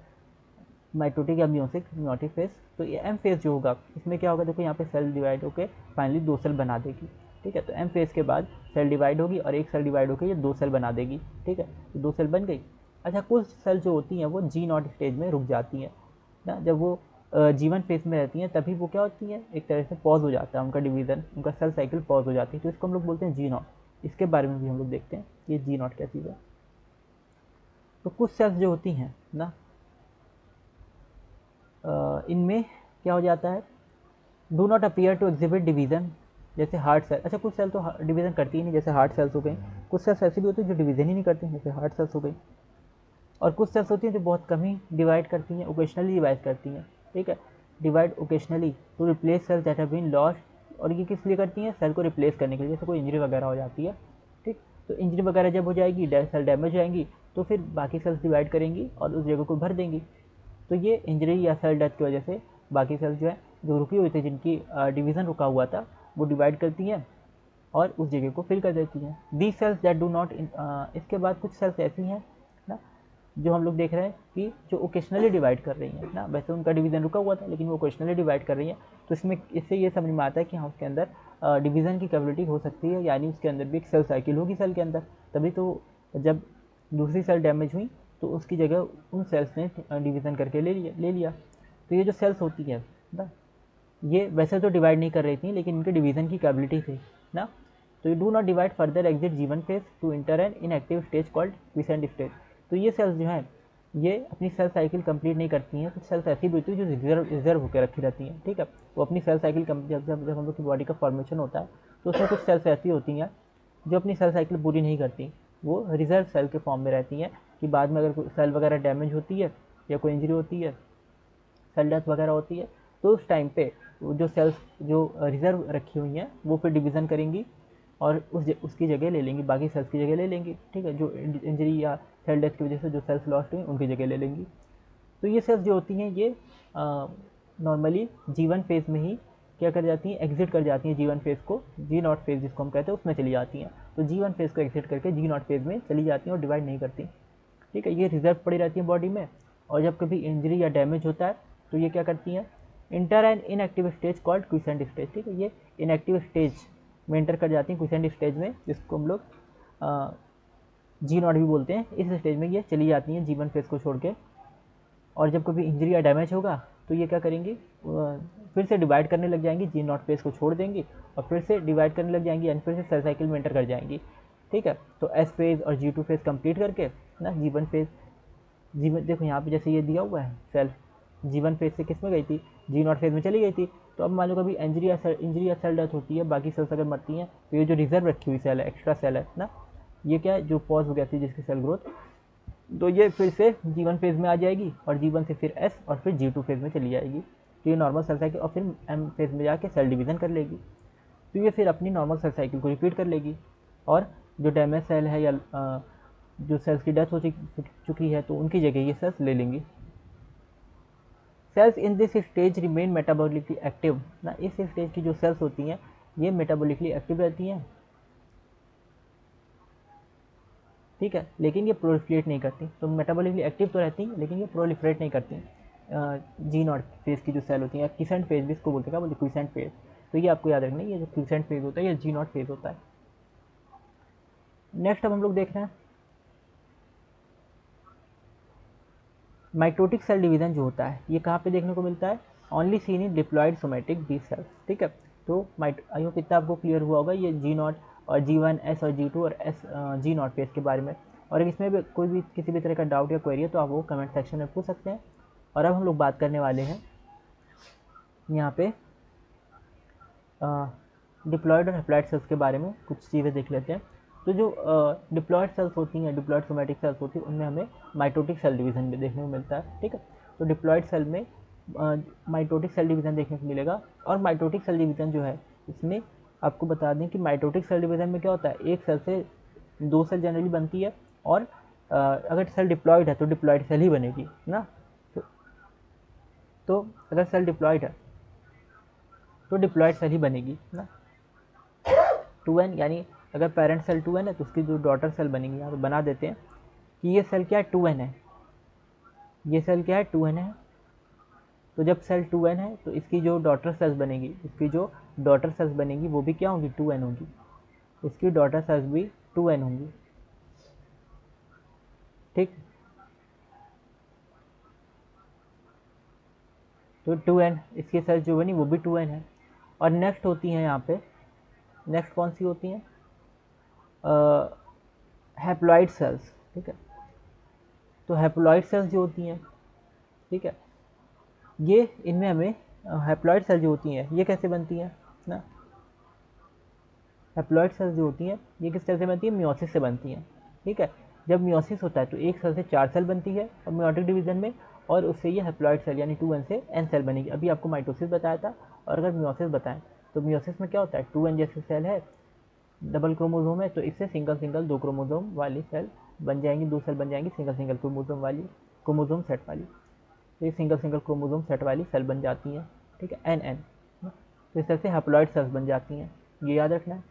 A: माइटोटिक या मियोटिक फेज। तो ये एम फेज जो होगा इसमें क्या होगा, देखो यहाँ पे सेल डिवाइड होकर फाइनली 2 सेल बना देगी, ठीक है। तो एम फेज के बाद सेल डिवाइड होगी और एक सेल डिवाइड होकर ये 2 सेल बना देगी, ठीक है, तो 2 सेल बन गई। अच्छा, कुछ सेल जो होती हैं वो G0 स्टेज में रुक जाती हैं ना, जब वो G1 फेज में रहती हैं तभी वो क्या होती हैं, एक तरह से पॉज हो जाता है उनका डिवीज़न, उनका सेल साइकिल पॉज हो जाती है, तो इसको हम लोग बोलते हैं G0। इसके बारे में भी हम लोग देखते हैं ये G0 क्या चीज़ है। तो कुछ सेल्स जो होती हैं ना, इनमें क्या हो जाता है, do not appear to exhibit division, जैसे हार्ट सेल। अच्छा, कुछ सेल तो डिवीज़न करती ही नहीं, जैसे हार्ट सेल्स हो गई। कुछ सेल्स ऐसी भी होती हैं जो डिवीज़न ही नहीं करती, जैसे हार्ट सेल्स हो गई। और कुछ सेल्स होती हैं जो बहुत कम ही डिवाइड करती हैं, ओकेशनली डिवाइड करती हैं, ठीक है, divide occasionally to replace cells that have been lost. और ये किस लिए करती हैं, सेल को रिप्लेस करने के लिए, जैसे कोई इंजरी वगैरह हो जाती है, ठीक। तो इंजरी वगैरह जब हो जाएगी, सेल डैमेज हो जाएंगी, तो फिर बाकी सेल्स डिवाइड करेंगी और उस जगह को भर देंगी। तो ये इंजरी या सेल डेथ की वजह से बाकी सेल्स जो है जो रुकी हुई थी, जिनकी डिवीज़न रुका हुआ था, वो डिवाइड करती हैं और उस जगह को फिल कर देती हैं। दी सेल्स दैट डू नॉट, इसके बाद कुछ सेल्स ऐसी हैं ना जो हम लोग देख रहे हैं कि जो ओकेशनली डिवाइड कर रही हैं ना, वैसे उनका डिवीज़न रुका हुआ था लेकिन वो ओकेशनली डिवाइड कर रही हैं। तो इसमें इससे ये समझ में आता है कि हाँ, उसके अंदर डिवीज़न की कैपेबिलिटी हो सकती है, यानी उसके अंदर भी एक सेल साइकिल होगी सेल के अंदर। तभी तो जब दूसरी सेल डैमेज हुई तो उसकी जगह उन सेल्स ने डिवीज़न करके ले लिया। तो ये जो सेल्स होती है ना, ये वैसे तो डिवाइड नहीं कर रही थी लेकिन इनके डिवीज़न की कैपेबिलिटी थी ना। तो ये do not divide further exit G1 phase two inter an inactive stage called quiescent stage. तो ये सेल्स जो हैं ये अपनी सेल साइकिल कंप्लीट नहीं करती हैं। कुछ सेल्स ऐसी भी होती है जो रिजर्व होकर रखी रहती हैं, ठीक है। वो अपनी सेल साइकिल जब हम लोग की बॉडी का फॉर्मेशन होता है तो उसमें कुछ सेल्स ऐसी होती हैं जो अपनी सेल साइकिल पूरी नहीं करती, वो रिजर्व सेल के फॉर्म में रहती हैं कि बाद में अगर कोई सेल वगैरह डैमेज होती है या कोई इंजरी होती है, सेल डेथ वगैरह होती है, तो उस टाइम पे जो सेल्स जो रिजर्व रखी हुई हैं वो फिर डिवीज़न करेंगी और उसकी जगह ले लेंगी, बाकी सेल्स की जगह ले लेंगी, ठीक है। जो इंजरी या सेल डेथ की वजह से जो सेल्स लॉस्ट हुई उनकी जगह ले लेंगी। तो ये सेल्स जो होती हैं ये नॉर्मली जीवन फेज़ में ही क्या कर जाती हैं, एग्जिट कर जाती हैं जीवन फेज़ को, जी नॉट फेज़ जिसको हम कहते हैं उसमें चली जाती हैं। तो जीवन फेज़ को एग्जिट करके जी नॉट फेज़ में चली जाती हैं और डिवाइड नहीं करती, ठीक है। ये रिजर्व पड़ी रहती हैं बॉडी में, और जब कभी इंजरी या डैमेज होता है तो ये क्या करती हैं, inter and inactive stage called quiescent stage, ठीक है। ये इनएक्टिव स्टेज में इंटर कर जाती हैं, क्विसेंट स्टेज में, जिसको हम लोग जी नॉट भी बोलते हैं। इस स्टेज में ये चली जाती हैं जीवन फेज़ को छोड़ के, और जब कभी इंजरी या डैमेज होगा तो ये क्या करेंगी, फिर से डिवाइड करने लग जाएंगी, जी नॉट फेज़ को छोड़ देंगी और फिर से डिवाइड करने लग जाएंगी, यानी फिर से सेल साइकिल में एंटर कर जाएंगी, ठीक है। तो एस फेज़ और जी टू फेज़ कंप्लीट करके ना जीवन फेज़, जीवन देखो यहाँ पे जैसे ये दिया हुआ है सेल जीवन फेज से किस में गई थी, जी नॉट फेज में चली गई थी। तो अब मान लो कभी इंजरी या सेल डेथ होती है, बाकी सेल्स अगर मरती हैं, तो ये जो रिजर्व रखी हुई सेल है, एक्स्ट्रा सेल है ना, ये क्या है जो पॉज हो गया थी जिसकी सेल ग्रोथ, तो ये फिर से जीवन फेज में आ जाएगी और जीवन से फिर एस और फिर जी टू फेज में चली जाएगी। तो ये नॉर्मल सेल साइकिल, और फिर एम फेज में जाके सेल डिवीजन कर लेगी। तो ये फिर अपनी नॉर्मल सेल साइकिल को रिपीट कर लेगी, और जो डैमेज सेल है या जो सेल्स की डेथ हो चुकी है तो उनकी जगह ये सेल्स ले लेंगी। Cells in this stage remain metabolically active ना, इस स्टेज की जो सेल्स होती हैं ये मेटाबॉलिकली एक्टिव रहती हैं, ठीक है, लेकिन ये प्रोलिफरेट नहीं करती। तो मेटाबॉलिकली एक्टिव तो रहती हैं लेकिन ये प्रोलिफरेट नहीं करती। जी नॉट फेज की जो सेल होती हैं, क्विसेंट फेज भी इसको बोलते हैं, क्या बोलते हैं, क्विसेंट फेज। तो ये आपको याद रखना है, ये जो क्विसेंट फेज होता है ये जी नॉट फेज होता है। नेक्स्ट अब हम लोग देख रहे हैं माइटोटिक सेल डिवीजन जो होता है ये कहाँ पे देखने को मिलता है, only seen in diploid somatic be cells, ठीक है। तो आई होप इतना आपको क्लियर हुआ होगा ये जी नॉट और जी वन एस और जी टू और एस जी नॉट फेज के बारे में। और अगर इसमें भी कोई भी किसी भी तरह का डाउट या क्वेरी है तो आप वो कमेंट सेक्शन में पूछ सकते हैं। और अब हम लोग बात करने वाले हैं यहाँ पे डिप्लॉयड और हैप्लॉयड सेल्स के बारे में, कुछ चीज़ें देख लेते हैं। तो जो डिप्लॉयड सेल्स होती हैं, डिप्लॉयड सोमेटिक सेल्स होती हैं, उनमें हमें माइटोटिक सेल डिवीजन भी देखने को मिलता है, ठीक है। तो डिप्लॉयड सेल में माइटोटिक सेल डिवीजन देखने को मिलेगा। और माइटोटिक सेल डिवीजन जो है इसमें आपको बता दें कि माइटोटिक सेल डिवीजन में क्या होता है, एक सेल से दो सेल जनरली बनती है, और अगर सेल डिप्लॉयड है तो डिप्लॉयड सेल ही बनेगी ना। तो, तो अगर सेल डिप्लॉयड है तो डिप्लॉयड सेल ही बनेगी ना। 2n यानी अगर पेरेंट सेल 2n है तो उसकी जो डॉटर सेल बनेगी, यहाँ पे बना देते हैं कि ये सेल क्या है, 2n है, ये सेल क्या है, 2n है। तो जब सेल 2n है तो इसकी जो डॉटर सेल्स बनेगी, इसकी जो डॉटर सेल्स बनेगी वो भी क्या होंगी, 2n होंगी, इसकी डॉटर सेल्स भी 2n होंगी, ठीक। तो 2n इसकी सेल्स जो बनी वो भी 2n है। और नेक्स्ट होती हैं यहाँ पे, नेक्स्ट कौन सी होती हैं, हैप्लॉइड सेल्स, ठीक है। तो हैप्लॉइड सेल्स जो होती हैं, ठीक है, ये इनमें हमें हैप्लॉइड सेल जो होती हैं ये कैसे बनती हैं ना, हैप्लॉइड सेल्स जो होती हैं ये किस तरह से बनती है, मियोसिस से बनती हैं, ठीक है। जब मियोसिस होता है तो एक सेल से 4 सेल बनती है और मियोटिक डिवीजन में, और उससे ये हैप्लॉइड सेल यानी 2n से n सेल बनेगी। अभी आपको माइटोसिस बताया था, और अगर मियोसिस बताएं तो मियोसिस में क्या होता है, 2n जैसे सेल है, डबल क्रोमोसोम है, तो इससे सिंगल सिंगल 2 क्रोमोसोम वाली सेल बन जाएंगी, 2 सेल बन जाएंगी सिंगल सिंगल क्रोमोसोम सेट वाली। तो ये सिंगल सिंगल क्रोमोसोम सेट वाली सेल बन जाती हैं, ठीक है, एन एन। तो इस तरह से हैप्लॉइड सेल्स बन जाती हैं, ये याद रखना है।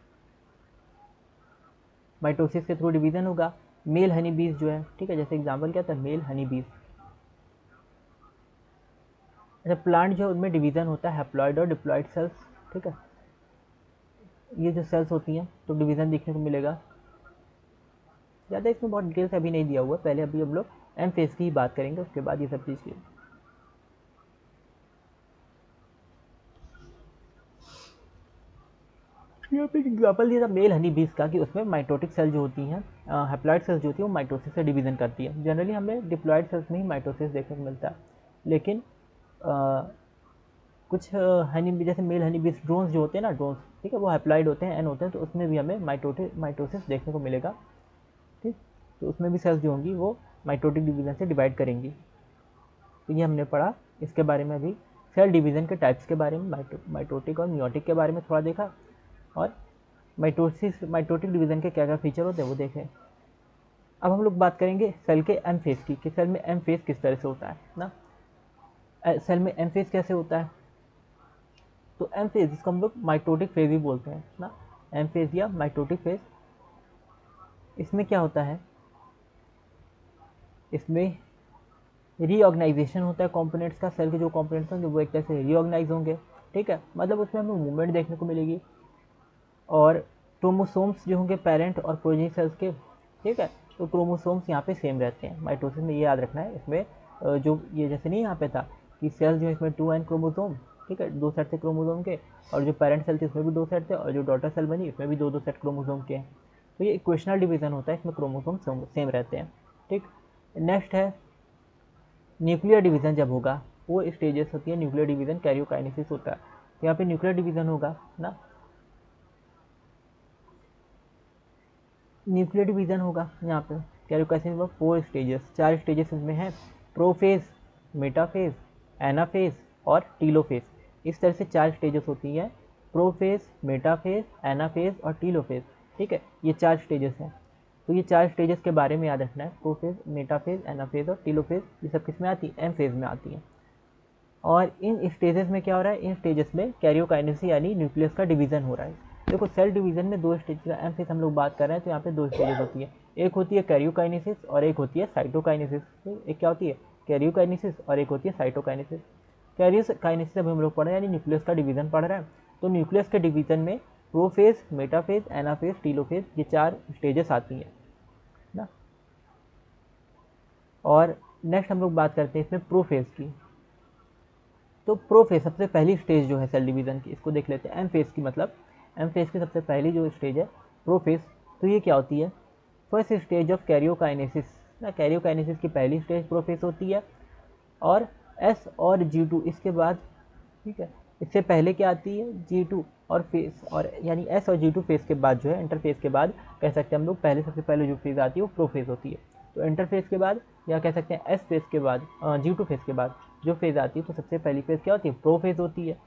A: माइटोसिस के थ्रू डिवीजन होगा। मेल हनी बीज जो है, ठीक है, जैसे एग्जांपल क्या था, मेल हनी बीज। अच्छा, प्लांट जो है उनमें डिवीजन होता है हैप्लॉइड और डिप्लॉइड सेल्स, ठीक है। ये जो सेल्स होती हैं तो डिवीजन देखने को मिलेगा। ज़्यादा इसमें बहुत डिटेल से अभी नहीं दिया हुआ, पहले अभी हम लोग एम फेज की ही बात करेंगे, उसके बाद ये सब चीज़ की। यहाँ पे एग्जाम्पल दिया था मेल हनी बीज का कि उसमें माइटोटिक सेल जो होती हैं, हैप्लॉइड सेल्स जो होती है वो माइटोसिस से डिवीजन करती है। जनरली हमें डिप्लॉइड सेल्स में ही माइटोसिस देखने को मिलता है, लेकिन कुछ हनी जैसे मेल हनी बीज ड्रोन्स जो होते हैं ना, ड्रोन्स, ठीक है, वो हैप्लॉइड होते हैं, एन होते हैं, तो उसमें भी हमें माइटोसिस देखने को मिलेगा। ठीक, तो उसमें भी सेल्स जो होंगी वो माइटोटिक डिवीजन से डिवाइड करेंगी। तो ये हमने पढ़ा इसके बारे में। अभी सेल डिवीजन के टाइप्स के बारे में, माइटोटिक और मियोटिक के बारे में थोड़ा देखा, और माइटोटिक डिवीजन के क्या क्या फीचर होते हैं वो देखें। अब हम लोग बात करेंगे सेल के एम फेज की, कि सेल में एम फेज किस तरह से होता है ना। सेल में एम फेज कैसे होता है, तो एम फेज जिसको हम लोग माइटोटिक फेज भी बोलते हैं ना, एम फेज या माइटोटिक फेज, इसमें क्या होता है, इसमें रीऑर्गेनाइजेशन होता है कंपोनेंट्स का। सेल के जो कंपोनेंट्स होंगे वो एक तरह से रीऑर्गेनाइज होंगे, ठीक है, मतलब उसमें हमें मूवमेंट देखने को मिलेगी। और क्रोमोसोम्स जो होंगे पेरेंट और प्रोजेनी सेल्स के, ठीक है, तो क्रोमोसोम्स यहाँ पे सेम रहते हैं। माइटोसिस में ये याद रखना है, इसमें जो ये जैसे नहीं यहाँ पे था कि सेल जो है इसमें 2n क्रोमोसोम, ठीक है, 2 सेट थे क्रोमोसोम के, और जो पेरेंट सेल थे उसमें भी 2 सेट थे, और जो डॉटर सेल बनी उसमें भी 2-2 सेट क्रोमोसोम के हैं। तो ये इक्वेशनल डिवीजन होता है, इसमें क्रोमोसोम सेम रहते हैं। ठीक, नेक्स्ट है न्यूक्लियर डिवीजन जब होगा, वो स्टेजेस होती है न्यूक्लियर डिवीजन, कैरियोकाइनेसिस होता है। तो यहाँ पे न्यूक्लियर डिवीजन होगा ना, न्यूक्लियर डिवीजन होगा यहाँ पे, कैरियोकाइनेसिस में 4 स्टेजेस, 4 स्टेजेस इसमें हैं, प्रोफेज, मेटाफेज, एनाफेज और टीलोफेज। इस तरह से 4 स्टेजेस होती हैं, प्रोफेज, मेटाफेज, एनाफेज और टीलोफेज। ठीक है, ये 4 स्टेजेस हैं। तो ये 4 स्टेजेस के बारे में याद रखना है, प्रोफेज, मेटाफेज, एनाफेज और टीलोफेज, ये सब किस में आती है, एम फेज में आती हैं। और इन स्टेजेस में क्या हो रहा है, इन स्टेजेस में कैरियोकाइनेसिस यानी न्यूक्लियस का डिवीजन हो रहा है। देखो सेल डिवीजन में 2 स्टेज का एम फेज हम लोग बात कर रहे हैं, तो यहाँ पे 2 स्टेजेस होती है, एक होती है कैरियोकाइनेसिस और एक होती है साइटोकाइनेसिस। एक क्या होती है, कैरियोकाइनेसिस और एक होती है साइटोकाइनेसिस। कैरियोकाइनेसिस अभी हम लोग पढ़ रहे हैं, यानी न्यूक्लियस का डिवीजन पढ़ रहे हैं। तो न्यूक्लियस के डिवीजन में प्रोफेज, मेटाफेज, एनाफेज, टीलोफेज, ये 4 स्टेजेस आती हैं ना। और नेक्स्ट हम लोग बात करते हैं इसमें प्रोफेज की। तो प्रोफेज सबसे पहली स्टेज जो है सेल डिवीजन की, इसको देख लेते हैं। एम फेज की मतलब, एम फेज की सबसे पहली जो स्टेज है प्रोफेज, तो ये क्या होती है, फर्स्ट स्टेज ऑफ कैरियोकाइनेसिस ना। कैरियोकाइनेसिस की पहली स्टेज प्रोफेज होती है, और एस और G2 इसके बाद, ठीक है, इससे पहले क्या आती है, G2 और फेज, और यानी एस और G2 फेज के बाद जो है, इंटरफेज के बाद कह सकते हैं हम लोग, पहले सबसे पहले जो फेज आती है वो प्रोफेज होती है। तो इंटरफेज के बाद, या कह सकते हैं एस फेज के बाद, G2 फेज के बाद जो फेज आती है, तो सबसे पहली फेज क्या होती है, प्रोफेज होती है।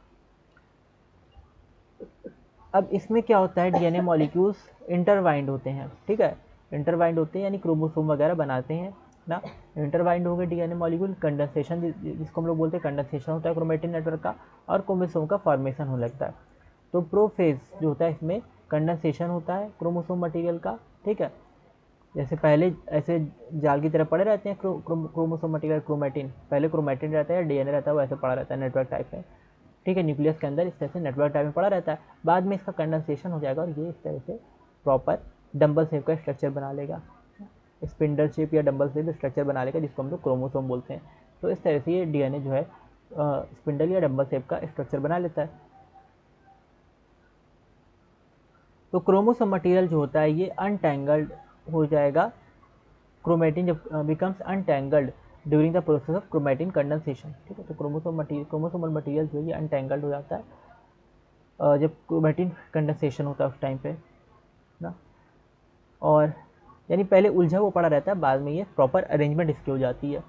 A: अब इसमें क्या होता है, डीएनए मॉलिक्यूल्स इंटरवाइंड होते हैं, ठीक है, इंटरवाइंड होते हैं यानी क्रोमोसोम वगैरह बनाते हैं ना। इंटरवाइंड हो गए डीएनए मॉलिक्यूल, कंडेंसेशन जिसको हम लोग बोलते हैं, कंडेंसेशन होता है क्रोमेटिन नेटवर्क का, और क्रोमोसोम का फॉर्मेशन होने लगता है। तो प्रोफेज जो होता है इसमें कंडेंसेशन होता है क्रोमोसोम मटेरियल का, ठीक है, जैसे पहले ऐसे जाल की तरह पड़े रहते हैं क्रोमोसोम मटेरियल, क्रोमेटिन, पहले क्रोमेटिन रहता है, डीएनए रहता है, वो ऐसे पड़ा रहता है नेटवर्क टाइप में, ठीक है, न्यूक्लियस के अंदर इस तरह से नेटवर्क टाइप में पड़ा रहता है। बाद में इसका कंडेंसेशन हो जाएगा और ये इस तरह से प्रॉपर डंबल शेप का स्ट्रक्चर बना लेगा, स्पिंडल शेप या डंबल शेप स्ट्रक्चर बना लेगा, जिसको हम लोग क्रोमोसोम बोलते हैं। तो इस तरह से ये डीएनए जो है स्पिंडल या डंबल शेप का स्ट्रक्चर बना लेता है। तो क्रोमोसोम मटेरियल जो होता है ये अनटैंगल्ड हो जाएगा, क्रोमेटिन जब becomes untangled during the process of chromatin condensation, ठीक है। तो क्रोमोसोमल मटेरियल जो है ये अनटैंगल्ड हो जाता है जब क्रोमेटिन कंडेंसेशन होता है उस टाइम पे ना। और यानी पहले उलझा हुआ पड़ा रहता है, बाद में ये प्रॉपर अरेंजमेंट इसकी हो जाती है।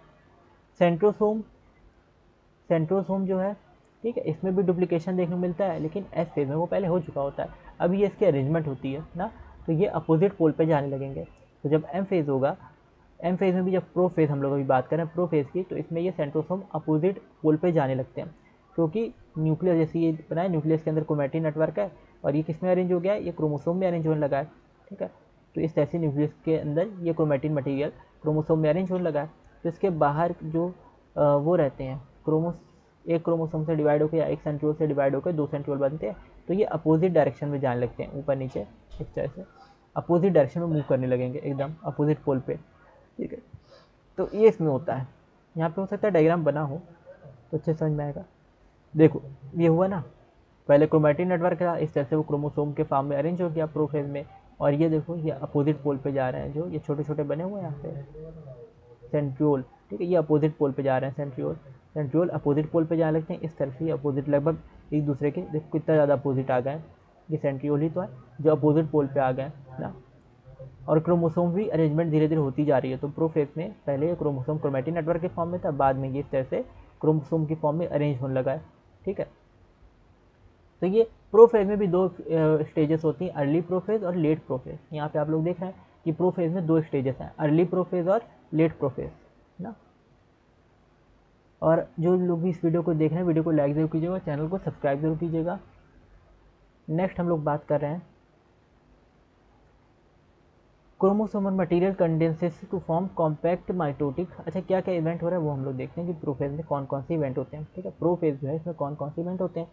A: सेंट्रोसोम, सेंट्रोसोम जो है, ठीक है, इसमें भी डुप्लीकेशन देखने को मिलता है, लेकिन एस फेज में वो पहले हो चुका होता है, अभी ये इसकी अरेंजमेंट होती है ना। तो ये अपोजिट पोल पे जाने लगेंगे। तो जब एम फेज होगा, एम फेज में भी जब प्रो फेज हम लोग अभी बात करें प्रो फेज की, तो इसमें ये सेंट्रोसोम अपोजिट पोल पे जाने लगते हैं, क्योंकि न्यूक्लियस जैसे ये बना है, न्यूक्लियस के अंदर क्रोमेटिन नेटवर्क है, और ये किस में अरेंज हो गया है, ये क्रोमोसोम में अरेंज होने लगा है, ठीक है। तो इस तरह से न्यूक्लियस के अंदर ये क्रोमेटिन मटेरियल क्रोमोसोम में अरेंज होने लगा है। तो इसके बाहर जो वो रहते हैं एक क्रोमोसोम से डिवाइड होकर या एक सेंट्रियोल से डिवाइड होकर 2 सेंट्रियोल बनते हैं, तो ये अपोजिट डायरेक्शन में जाने लगते हैं, ऊपर नीचे इस तरह से अपोजिट डायरेक्शन में मूव करने लगेंगे, एकदम अपोजिट पोल पे, ठीक है। तो ये इसमें होता है। यहाँ पे हो सकता है डायग्राम बना हो तो अच्छे समझ में आएगा। देखो ये हुआ ना, पहले क्रोमैटिन नेटवर्क था, इस तरह से वो क्रोमोसोम के फॉर्म में अरेंज हो गया प्रोफेज में। और ये देखो ये अपोजिट पोल पे जा रहे हैं, जो ये छोटे छोटे बने हुए हैं यहाँ पे सेंट्रियोल, ठीक है, ये अपोजिट पोल पे जा रहे हैं सेंट्रियोल। सेंट्रियोल अपोजिट पोल पे जाने लगते हैं, इस तरह से अपोजिट लगभग एक दूसरे के, देखो कितना ज़्यादा अपोजिट आ गए, ये सेंट्रियोल ही तो है जो अपोजिट पोल पे आ गए ना। और क्रोमोसोम भी अरेंजमेंट धीरे धीरे होती जा रही है। तो प्रोफेज में पहले ये क्रोमोसोम क्रोमैटिन नेटवर्क के फॉर्म में था, बाद में ये इस तरह से क्रोमोसोम की फॉर्म में अरेंज होने लगा है, ठीक है। तो ये प्रोफेज में भी दो स्टेजेस होती हैं, अर्ली प्रोफेज और लेट प्रोफेज। यहाँ पे आप लोग देख रहे हैं कि प्रोफेज में दो स्टेजेस हैं, अर्ली प्रोफेज और लेट प्रोफेज ना। और जो लोग भी इस वीडियो को देख रहे हैं, वीडियो को लाइक जरूर कीजिएगा, चैनल को सब्सक्राइब जरूर कीजिएगा। नेक्स्ट हम लोग बात कर रहे हैं chromosomal material condenses to form compact mitotic. अच्छा क्या क्या इवेंट हो रहा है वो हम लोग देखते हैं कि प्रोफेज में कौन कौन से इवेंट होते हैं, ठीक है। प्रोफेज जो है इसमें कौन कौन से इवेंट होते हैं।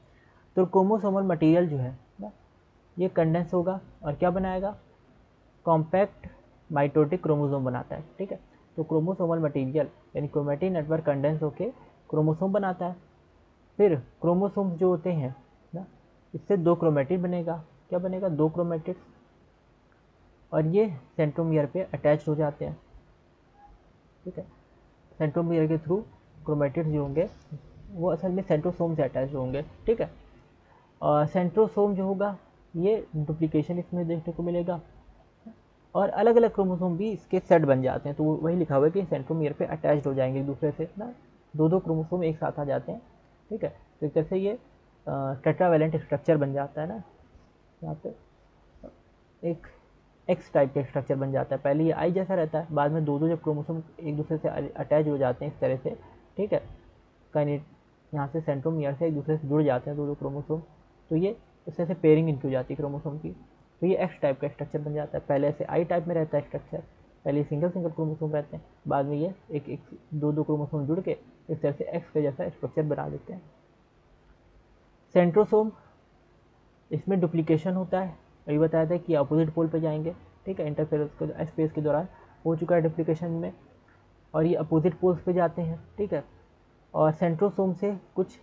A: तो क्रोमोसोमल मटेरियल जो है ना, ये कंडेंस होगा और क्या बनाएगा, कॉम्पैक्ट माइटोटिक क्रोमोसोम बनाता है, ठीक है। तो क्रोमोसोमल मटेरियल यानी क्रोमैटिन नेटवर्क कंडेंस होकर क्रोमोसोम बनाता है। फिर क्रोमोसोम्स जो होते हैं ना, इससे दो क्रोमैटिड बनेगा, क्या बनेगा, दो क्रोमैटिड। और ये सेंट्रोमियर पे अटैच हो जाते हैं, ठीक है। सेंट्रोमियर के थ्रू क्रोमैटिड्स जो होंगे वो असल में सेंट्रोसोम से अटैच होंगे, ठीक है। और सेंट्रोसोम जो होगा ये डुप्लीकेशन इसमें देखने को मिलेगा, और अलग अलग क्रोमोसोम भी इसके सेट बन जाते हैं। तो वही लिखा हुआ है कि सेंट्रोमियर पे अटैच हो जाएंगे एक दूसरे से ना, दो दो क्रोमोसोम एक साथ आ जाते हैं, ठीक है। तो एक तरह से ये टेट्रावैलेंट स्ट्रक्चर बन जाता है ना, यहाँ पे एक एक्स टाइप का स्ट्रक्चर बन जाता है। पहले ये आई जैसा रहता है, बाद में दो दो जब क्रोमोसोम एक दूसरे से अटैच हो जाते हैं इस तरह से, ठीक है, काइनेट यहाँ से सेंट्रोमियर से एक दूसरे से जुड़ जाते हैं दो दो क्रोमोसोम, तो ये इस तरह से पेयरिंग इनकी हो जाती है क्रोमोसोम की। तो ये एक्स टाइप का स्ट्रक्चर बन जाता है। पहले ऐसे आई टाइप में रहता है स्ट्रक्चर, पहले सिंगल सिंगल क्रोमोसोम रहते हैं, बाद में ये एक एक दो दो क्रोमोसोम जुड़ के इस तरह से एक्स का जैसा स्ट्रक्चर बना देते हैं। सेंट्रोसोम, इसमें डुप्लीकेशन होता है, अभी बताया था कि अपोजिट पोल पे जाएंगे, ठीक है, इंटरफेरेंस के स्पेस के दौरान हो चुका है डुप्लीकेशन में, और ये अपोजिट पोल्स पे जाते हैं, ठीक है। और सेंट्रोसोम से कुछ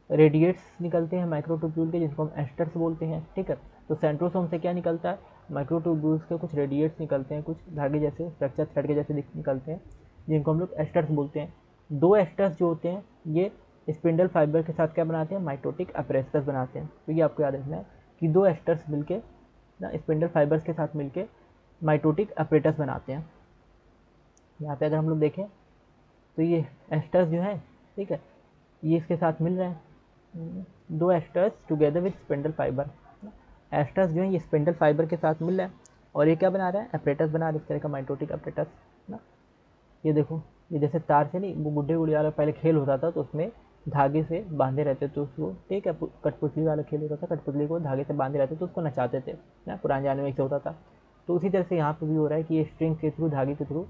A: रेडिएट्स निकलते हैं माइक्रोट्यूब्यूल के, जिनको हम एस्टर्स बोलते हैं, ठीक है। तो सेंट्रोसोम से क्या निकलता है, माइक्रोट्यूब्यूल्स के कुछ रेडिएट्स निकलते हैं, कुछ धागे जैसे स्ट्रक्चर थ्रेड के जैसे निकलते हैं, जिनको हम लोग एस्टर्स बोलते हैं। दो एस्टर्स जो होते हैं ये स्पिंडल फाइबर के साथ क्या बनाते हैं, माइटोटिक अपरेटस बनाते हैं। तो ये आपको याद रखना है कि दो एस्टर्स मिलके ना स्पिंडल फाइबर्स के साथ मिलके माइटोटिक अपरेटस बनाते हैं। यहाँ पे अगर हम लोग देखें तो ये एस्टर्स जो है, ठीक है, ये इसके साथ मिल रहे हैं, दो asters together with spindle fibre. Asters जो है ये स्पिंडल फाइबर के साथ मिल रहा है, और ये क्या बना रहा है, अपरेटस बना रहा है, इस तरह का माइटोटिक अपरेटस ना। ये देखो ये जैसे तार से नहीं, वो गुड्डे गुड़िया वाला पहले खेल होता था, तो उसमें धागे से बांधे रहते थे उसको, ठीक है, कठपुतली वाला खेल होता था, कठपुतली को धागे से बांधे रहते थे, उसको नचाते थे ना, पुराने जाने में ऐसे होता था। तो उसी तरह से यहाँ पे भी हो रहा है कि ये स्ट्रिंग के थ्रू, धागे के थ्रू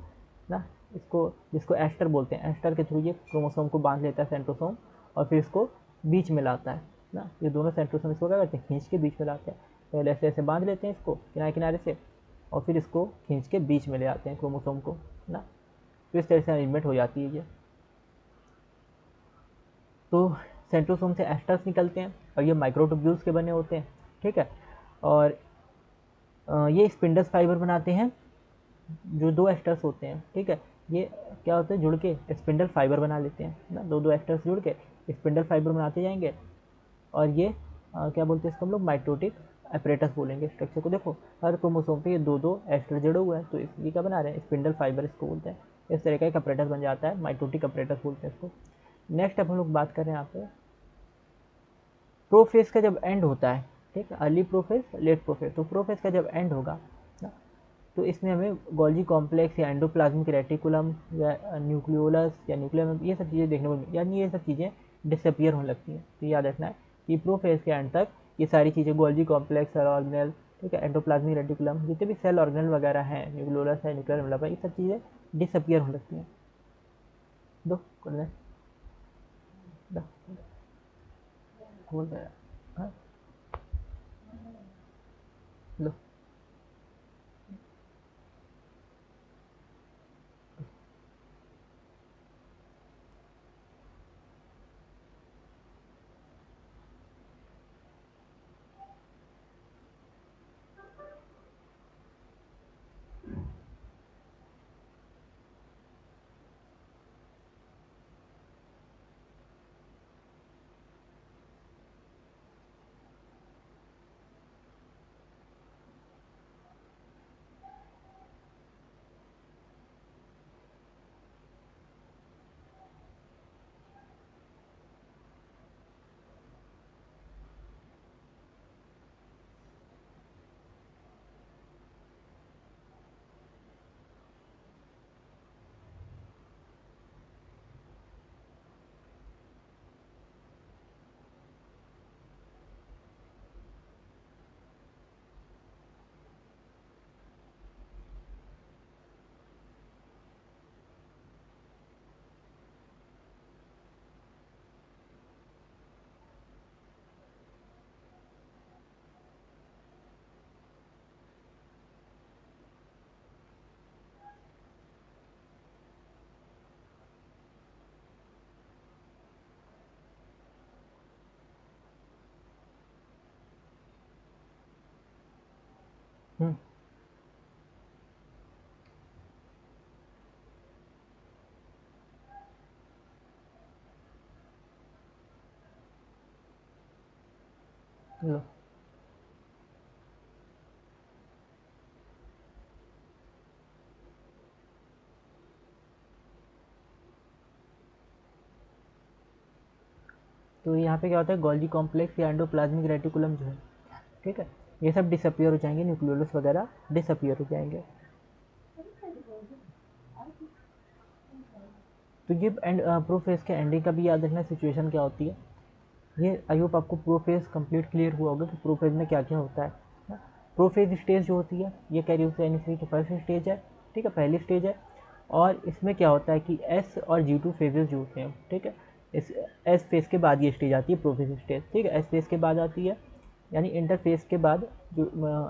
A: ना, इसको जिसको एस्टर बोलते हैं, एस्टर के थ्रू ये क्रोमोसोम को बांध लेता है सेंट्रोसोम, और फिर इसको बीच में लाता है ना। ये दोनों सेंट्रोसोम इसको क्या करते हैं, खींच के बीच में लाते हैं। पहले ऐसे ऐसे बांध लेते हैं इसको किनारे किनारे से, और फिर इसको खींच के बीच में ले आते हैं क्रोमोसोम को ना। तो इस तरह से अरेंजमेंट हो जाती है ये। तो सेंट्रोसोम से एस्टर्स निकलते हैं, और ये माइक्रोट्यूब्यूल्स के बने होते हैं, ठीक है। और ये स्पिंडल फाइबर बनाते हैं, जो दो एस्टर्स होते हैं, ठीक है, ये क्या होता है, जुड़ के स्पिंडल फाइबर बना लेते हैं ना, दो दो एस्टर्स जुड़ के स्पिंडल फाइबर बनाते जाएंगे। और ये क्या बोलते हैं इसको हम लोग, माइटोटिक अपरेटस बोलेंगे स्ट्रक्चर को। देखो हर क्रोमोसोम पे ये दो दो एस्टर जुड़े हुए हैं, तो ये क्या बना रहे हैं, स्पिंडल फाइबर इसको बोलते हैं। इस तरह का एक अपरेटस बन जाता है, माइटोटिक अपरेटस बोलते हैं इसको। नेक्स्ट अब हम लोग बात करें यहाँ पे प्रोफेज का जब एंड होता है, ठीक है, अर्ली प्रोफेज लेट प्रोफेज। तो प्रोफेज का जब एंड होगा ना, तो इसमें हमें गोल्जी कॉम्प्लेक्स या एंडोप्लाज्मिक रेटिकुलम या न्यूक्लियोलस या न्यूक्लियम, ये सब चीज़ें देखने को, यानी ये सब चीज़ें डिसअपियर होने लगती हैं। तो याद रखना है कि प्रोफेज के एंड तक ये सारी चीज़ें, गोल्जी कॉम्प्लेक्स, सेल ऑर्गेनल, ठीक है, एंडोप्लाज्मिक रेटिकुलम, जितने भी सेल ऑर्गेनल वगैरह हैं, न्यूक्लियोलस है, न्यूक्लियर एनवलप है, ये सब चीज़ें डिसअपियर होने लगती हैं। दो दो खोल गया, हाँ लो। हम्म, लो। तो यहाँ पे क्या होता है, गोल्गी कॉम्प्लेक्स या एंडोप्लाज्मिक रेटिकुलम जो है, ठीक है, ये सब डिसअपियर हो जाएंगे, न्यूक्लियोलस वगैरह डिसअपियर हो जाएंगे। तो ये एंड प्रोफेज के एंडिंग का भी याद रखना सिचुएशन क्या होती है। ये आई होप आपको प्रोफेज कंप्लीट क्लियर हुआ होगा कि प्रोफेज में क्या क्या होता है। प्रोफेज स्टेज जो होती है ये कैरियोसाइनेसिस की फर्स्ट स्टेज है, ठीक है, पहली स्टेज है। और इसमें क्या होता है कि एस और G2 फेजेस जो होते हैं, ठीक है, इस एस फेज के बाद ये स्टेज आती है प्रोफेज स्टेज, ठीक है, एस फेज के बाद आती है, यानी इंटरफेज के बाद जो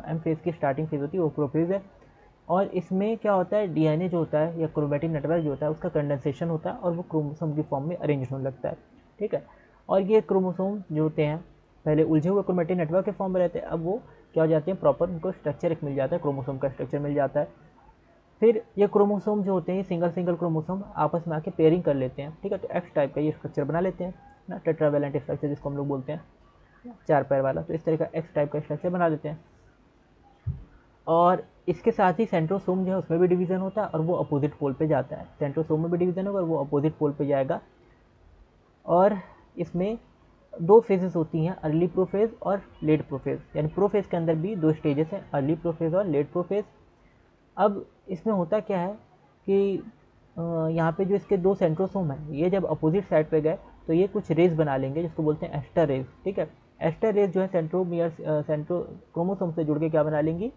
A: एम फेज की स्टार्टिंग फेज होती है वो प्रोफेज है। और इसमें क्या होता है, डीएनए जो होता है या क्रोमैटिन नेटवर्क जो होता है उसका कंडेंसेशन होता है और वो क्रोमोसोम की फॉर्म में अरेंज होने लगता है, ठीक है। और ये क्रोमोसोम जो होते हैं पहले उलझे हुए क्रोमैटिन नेटवर्क के फॉर्म में रहते हैं, अब वो क्या हो जाते हैं, प्रॉपर उनको स्ट्रक्चर एक मिल जाता है, क्रोमोसोम का स्ट्रक्चर मिल जाता है। फिर ये क्रोमोसोम जो होते हैं सिंगल सिंगल क्रोमोसोम आपस में आके पेयरिंग कर लेते हैं, ठीक है, तो एक्स टाइप का ये स्ट्रक्चर बना लेते हैं ना, टेट्रावैलेंट स्ट्रक्चर जिसको हम लोग बोलते हैं, चार पैर वाला, तो इस तरह का एक्स टाइप का स्ट्रक्चर बना देते हैं। और इसके साथ ही सेंट्रोसोम जो है उसमें भी डिवीज़न होता है और वो अपोजिट पोल पे जाता है, सेंट्रोसोम में भी डिवीज़न होगा और वो अपोजिट पोल पे जाएगा। और इसमें दो फेजेस होती हैं, अर्ली प्रोफेज और लेट प्रोफेज, यानी प्रोफेज के अंदर भी दो स्टेजेस हैं, अर्ली प्रोफेज और लेट प्रोफेज। अब इसमें होता क्या है कि यहाँ पे जो इसके दो सेंट्रोसोम हैं ये जब अपोजिट साइड पे गए तो ये कुछ रेज बना लेंगे जिसको बोलते हैं एस्टर रेज, ठीक है। एस्टर रेज जो है सेंट्रोमियर सेंट्रो क्रोमोसोम से जुड़ के क्या बना लेंगी,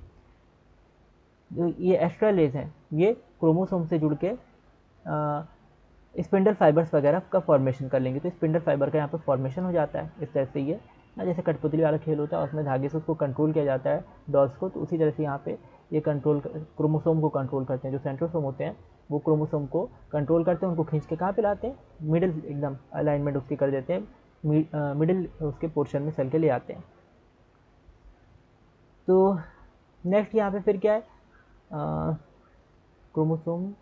A: जो ये एस्ट्रा रेज हैं ये क्रोमोसोम से जुड़ के स्पिंडल फाइबर्स वगैरह का फॉर्मेशन कर लेंगे, तो स्पिंडल फाइबर का यहाँ पर फॉर्मेशन हो जाता है। इस तरह से ये ना जैसे कठपुतली वाला खेल होता है उसमें धागे से उसको कंट्रोल किया जाता है डॉल्स को, तो उसी तरह से यहाँ पे ये कंट्रोल क्रोमोसोम को कंट्रोल करते हैं, जो सेंट्रोसोम होते हैं वो क्रोमोसोम को कंट्रोल करते हैं, उनको खींच के कहाँ पे लाते हैं, मिडिल एकदम अलाइनमेंट उसकी कर देते हैं, मिडिल उसके पोर्शन में सेल के ले आते हैं। तो नेक्स्ट यहाँ पे फिर क्या है, क्रोमोसोम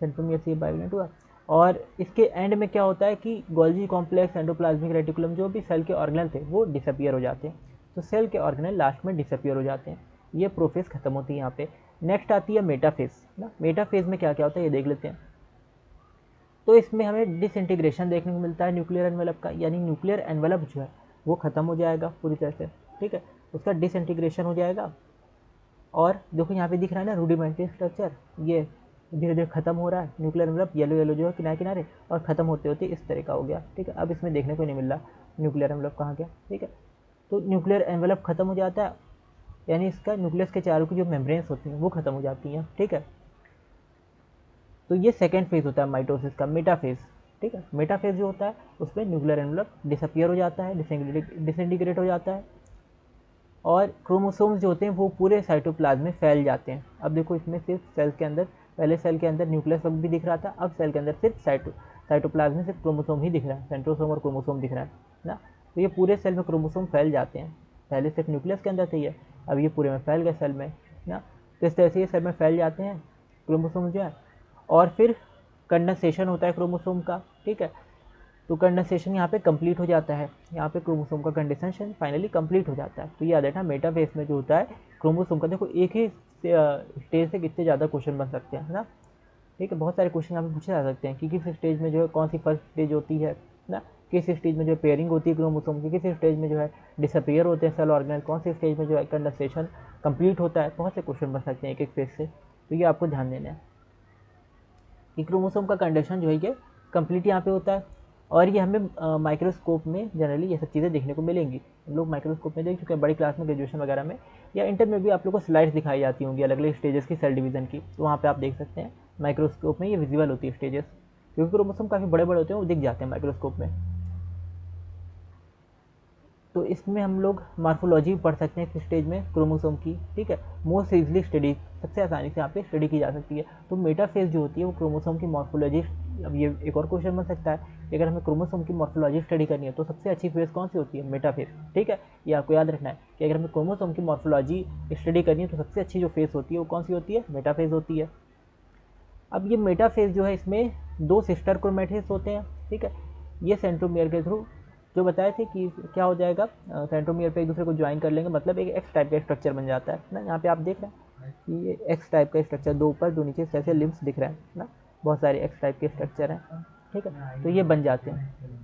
A: सेंट्रोमियर से बाइवेलेंट हुआ। और इसके एंड में क्या होता है कि गोल्गी कॉम्प्लेक्स एंडोप्लाज्मिक रेटिकुलम जो भी सेल के ऑर्गेनल थे वो डिसअपियर हो जाते हैं, तो सेल के ऑर्गेनल लास्ट में डिसअपियर हो जाते हैं, ये प्रोफेज खत्म होती है यहाँ पे। नेक्स्ट आती है मेटाफेज ना, मेटाफेज में क्या क्या होता है ये देख लेते हैं। तो इसमें हमें डिसइंटीग्रेशन देखने को मिलता है न्यूक्लियर एनवेलप का, यानी न्यूक्लियर एनवेलप जो है वो खत्म हो जाएगा पूरी तरह से, ठीक है, उसका डिसइंटीग्रेशन हो जाएगा। और देखो यहाँ पे दिख रहा है ना रूडिमेंट्री स्ट्रक्चर, ये धीरे धीरे खत्म हो रहा है, न्यूक्लियर एनवेलप येलो येलो जो है किनारे किनारे, और खत्म होते होते इस तरह का हो गया, ठीक है। अब इसमें देखने को नहीं मिल रहा न्यूक्लियर एनवेलप कहाँ गया, ठीक है। तो न्यूक्लियर एनवेलप खत्म हो जाता है, यानी इसका न्यूक्लियस के चारों की जो मेम्ब्रेन्स होती हैं वो खत्म हो जाती हैं, ठीक है। तो ये सेकेंड फेज होता है माइटोसिस का, मेटाफेज, ठीक है। मेटाफेज जो होता है उसमें न्यूक्लियर एनवेलप डिसअपियर हो जाता है, डिसइंटीग्रेट हो जाता है, और क्रोमोसोम्स जो होते हैं वो पूरे साइटोप्लाज्म में फैल जाते हैं। अब देखो इसमें सिर्फ सेल के अंदर, पहले सेल के अंदर न्यूक्लियस भी दिख रहा था, अब सेल के अंदर सिर्फ साइटोप्लाज्म में सिर्फ क्रोमोसोम ही दिख रहा है, सेंट्रोसोम और क्रोमोसोम दिख रहा है ना। तो ये पूरे सेल में क्रोमोसोम फैल जाते हैं, पहले सिर्फ न्यूक्लियस के अंदर थे ये, अब ये पूरे में फैल गए सेल में ना। तो इस तरह से ये सेल में फैल जाते हैं क्रोमोसोम जो है, और फिर कंडेंसेशन होता है क्रोमोसोम का, ठीक है। तो कंडेंसेशन यहाँ पे कंप्लीट हो जाता है, यहाँ पे क्रोमोसोम का कंडेंसेशन फाइनली कंप्लीट हो जाता है। तो ये याद रखना मेटाफेज में जो होता है क्रोमोसोम का, देखो एक ही स्टेज से कितने ज़्यादा क्वेश्चन बन सकते हैं ना, ठीक है, बहुत सारे क्वेश्चन यहाँ पे पूछे जा सकते हैं कि किस स्टेज में जो है कौन सी फर्स्ट स्टेज होती है ना, किस स्टेज में जो है पेयरिंग होती है क्रोमोसोम की, किस स्टेज में जो है डिसअपियर होते हैं सेल ऑर्गेनल, कौन सी स्टेज में जो है कंडेंसेशन कंप्लीट होता है, बहुत से क्वेश्चन बन सकते हैं एक एक फेज से। तो ये आपको ध्यान देना है कि क्रोमोसोम का कंडीशन जो है ये कंप्लीट यहाँ पे होता है, और ये हमें माइक्रोस्कोप में जनरली ये सब चीज़ें देखने को मिलेंगी। हम लोग माइक्रोस्कोप में देख चुके हैं बड़ी क्लास में, ग्रेजुएशन वगैरह में या इंटर में भी आप लोग को स्लाइड्स दिखाई जाती होंगी अलग अलग स्टेजेस की सेल डिवीजन की, तो वहाँ पे आप देख सकते हैं माइक्रोस्कोप में ये विजिबल होती है स्टेजेस, क्योंकि क्रोमोसोम काफ़ी बड़े बड़े होते हैं वो दिख जाते हैं माइक्रोस्कोप में। तो इसमें हम लोग मार्फोलॉजी पढ़ सकते हैं इस स्टेज में क्रोमोसोम की, ठीक है, मोस्ट इजली स्टडी, सबसे आसानी से यहाँ पे स्टडी की जा सकती है। तो मेटाफेज जो होती है वो क्रोमोसोम की मॉर्फोलॉजी अब ये एक और क्वेश्चन बन सकता है कि अगर हमें क्रोमोसोम की मॉर्फोलॉजी स्टडी करनी है तो सबसे अच्छी फेज कौन सी होती है, मेटाफेज। ठीक है, ये आपको याद रखना है कि अगर हमें क्रोमोसोम की मॉर्फोलॉजी स्टडी करनी है तो सबसे अच्छी जो फेज होती है वो कौन सी होती है, मेटाफेज होती है। अब ये मेटाफेज जो है इसमें 2 सिस्टर क्रोमेटिड्स होते हैं। ठीक है, ये सेंट्रोमियर के थ्रू जो बताए थे कि क्या हो जाएगा, सेंट्रोमियर पे एक दूसरे को ज्वाइन कर लेंगे, मतलब एक एक्स टाइप का स्ट्रक्चर बन जाता है ना। यहाँ पे आप देख रहे हैं कि ये एक्स टाइप का स्ट्रक्चर, 2 ऊपर 2 नीचे जैसे लिम्स दिख रहे हैं ना, बहुत सारे एक्स टाइप के स्ट्रक्चर हैं। ठीक है, तो ये बन जाते हैं।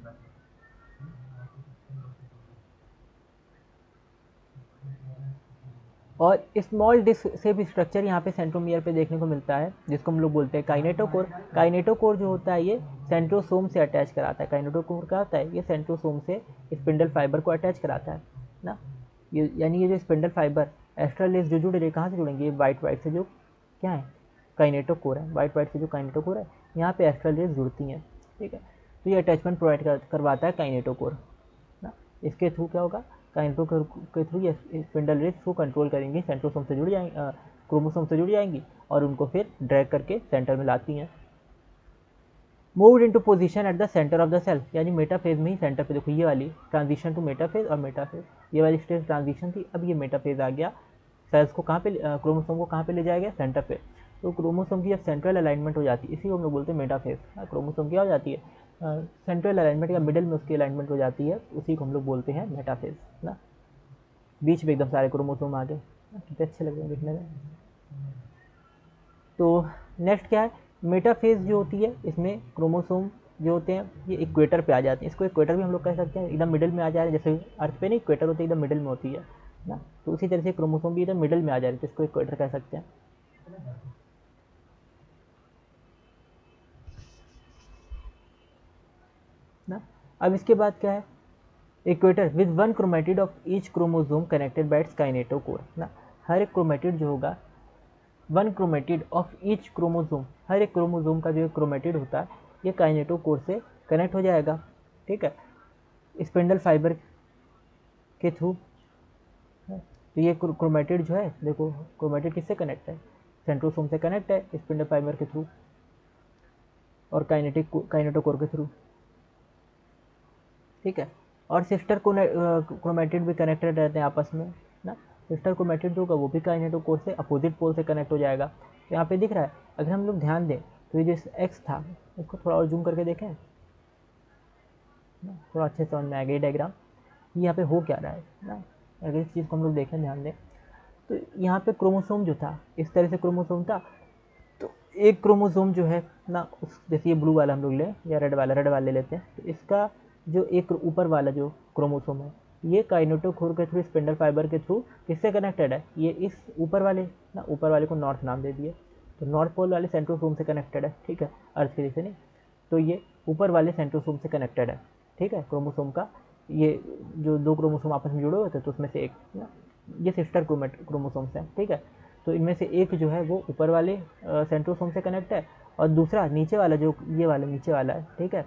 A: और स्मॉल डिस्क शेप स्ट्रक्चर यहाँ पे सेंट्रोमियर पे देखने को मिलता है, जिसको हम लोग बोलते हैं काइनेटोकोर। काइनेटोकोर जो होता है ये सेंट्रोसोम से अटैच कराता है। काइनेटोकोर क्या होता है, ये सेंट्रोसोम से स्पिंडल फाइबर को अटैच कराता है ना। ये यानी ये जो स्पिंडल फाइबर एक्स्ट्रा लेस जो जुड़े, कहाँ से जुड़ेंगे, ये वाइट वाइट से जो क्या है, काइनेटोकोर है। वाइट वाइट से जो काइनेटोकोर है यहाँ पे एक्स्ट्रा लेस जुड़ती हैं। ठीक है, तो ये अटैचमेंट प्रोवाइड करवाता है काइनेटोकोर ना। इसके थ्रू क्या होगा, काइनेटोकोर के थ्रू ये स्पिंडल रेस को कंट्रोल करेंगी, सेंट्रोसोम से जुड़ जाएंगी, क्रोमोसोम से जुड़ जाएंगी और उनको फिर ड्रैग करके सेंटर में लाती हैं। Moved into position at the centre of the cell, यानी मेटाफेज में ही सेंटर पे, देखो ये वाली ट्रांजिशन टू मेटाफेज और मेटाफेज, ये वाली स्टेज ट्रांजिशन थी, अब ये मेटाफेज आ गया। सेल्स को कहाँ पे, क्रोमोसोम को कहाँ पे ले जाएगा, सेंटर पे। तो क्रोमोसोम की जब सेंट्रल अलाइनमेंट हो जाती है, इसी को हम लोग बोलते हैं मेटाफेज। क्रोमोसोम क्या हो जाती है, सेंट्रल अलाइनमेंट या मिडिल में उसकी अलाइनमेंट हो जाती है, उसी को हम लोग बोलते हैं मेटाफेज ना। बीच में एकदम सारे क्रोमोसोम आ गए, कितने अच्छे लग रहे हैं दिखने में। तो नेक्स्ट क्या है, मेटाफेज जो होती है इसमें क्रोमोसोम जो होते हैं ये इक्वेटर पे आ जाते हैं। इसको इक्वेटर भी हम लोग कह सकते हैं, एकदम मिडिल में आ जा रहे हैं, जैसे अर्थ पे नहीं इक्वेटर होती है एकदम मिडिल में होती है ना, तो उसी तरह से क्रोमोसोम भी एकदम मिडिल में आ जा रहे हैं, तो इसको इक्वेटर कह सकते हैं ना। अब इसके बाद क्या है, equator with 1 chromatid of each chromosome connected by it's kinetochore ना। हर एक क्रोमेटिड जो होगा, 1 क्रोमेटिड ऑफ ईच क्रोमोसोम, हर एक क्रोमोसोम का जो क्रोमेटिड होता है ये काइनेटोकोर से कनेक्ट हो जाएगा। ठीक है, स्पिंडल फाइबर के थ्रू। तो ये क्रोमेटिड जो है, देखो क्रोमेटिड किससे कनेक्ट है, सेंट्रोसोम से कनेक्ट है स्पिंडल फाइबर के थ्रू और काइनेटोकोर के थ्रू। ठीक है, और सिस्टर क्रोमेटिड भी कनेक्टेड रहते हैं आपस में ना। सिस्टर क्रोमेटिड जो होगा वो भी काइनेटोकोर से अपोजिट पोल से कनेक्ट हो जाएगा। तो यहाँ पे दिख रहा है, अगर हम लोग ध्यान दें तो ये जो एक्स था, इसको थोड़ा और जूम करके देखें ना, थोड़ा अच्छे से समझ में आएगा ये डायग्राम, यहाँ पे हो क्या रहा है ना। अगर इस चीज़ को हम लोग देखें, ध्यान दें, तो यहाँ पे क्रोमोसोम जो था, इस तरह से क्रोमोसोम था, तो एक क्रोमोसोम जो है ना, उस जैसे ये ब्लू वाला हम लोग लें या रेड वाला ले लेते हैं, तो इसका जो एक ऊपर वाला जो क्रोमोसोम है ये काइनेटोकोर के थ्रू स्पिंडल फाइबर के थ्रू किससे कनेक्टेड है, ये इस ऊपर वाले ना, ऊपर वाले को नॉर्थ नाम दे दिए, तो नॉर्थ पोल वाले सेंट्रोसोम से कनेक्टेड है। ठीक है, अर्थ के जैसे नहीं, तो ये ऊपर वाले सेंट्रोसोम से कनेक्टेड है। ठीक है, क्रोमोसोम का ये जो 2 क्रोमोसोम आपस में जुड़े हुए थे, तो उसमें से एक ना, ये सिस्टर क्रोमोसोम्स हैं। ठीक है, तो इनमें से एक जो है वो ऊपर वाले सेंट्रोसोम से कनेक्ट है और दूसरा नीचे वाला जो ये वाला नीचे वाला है, ठीक है,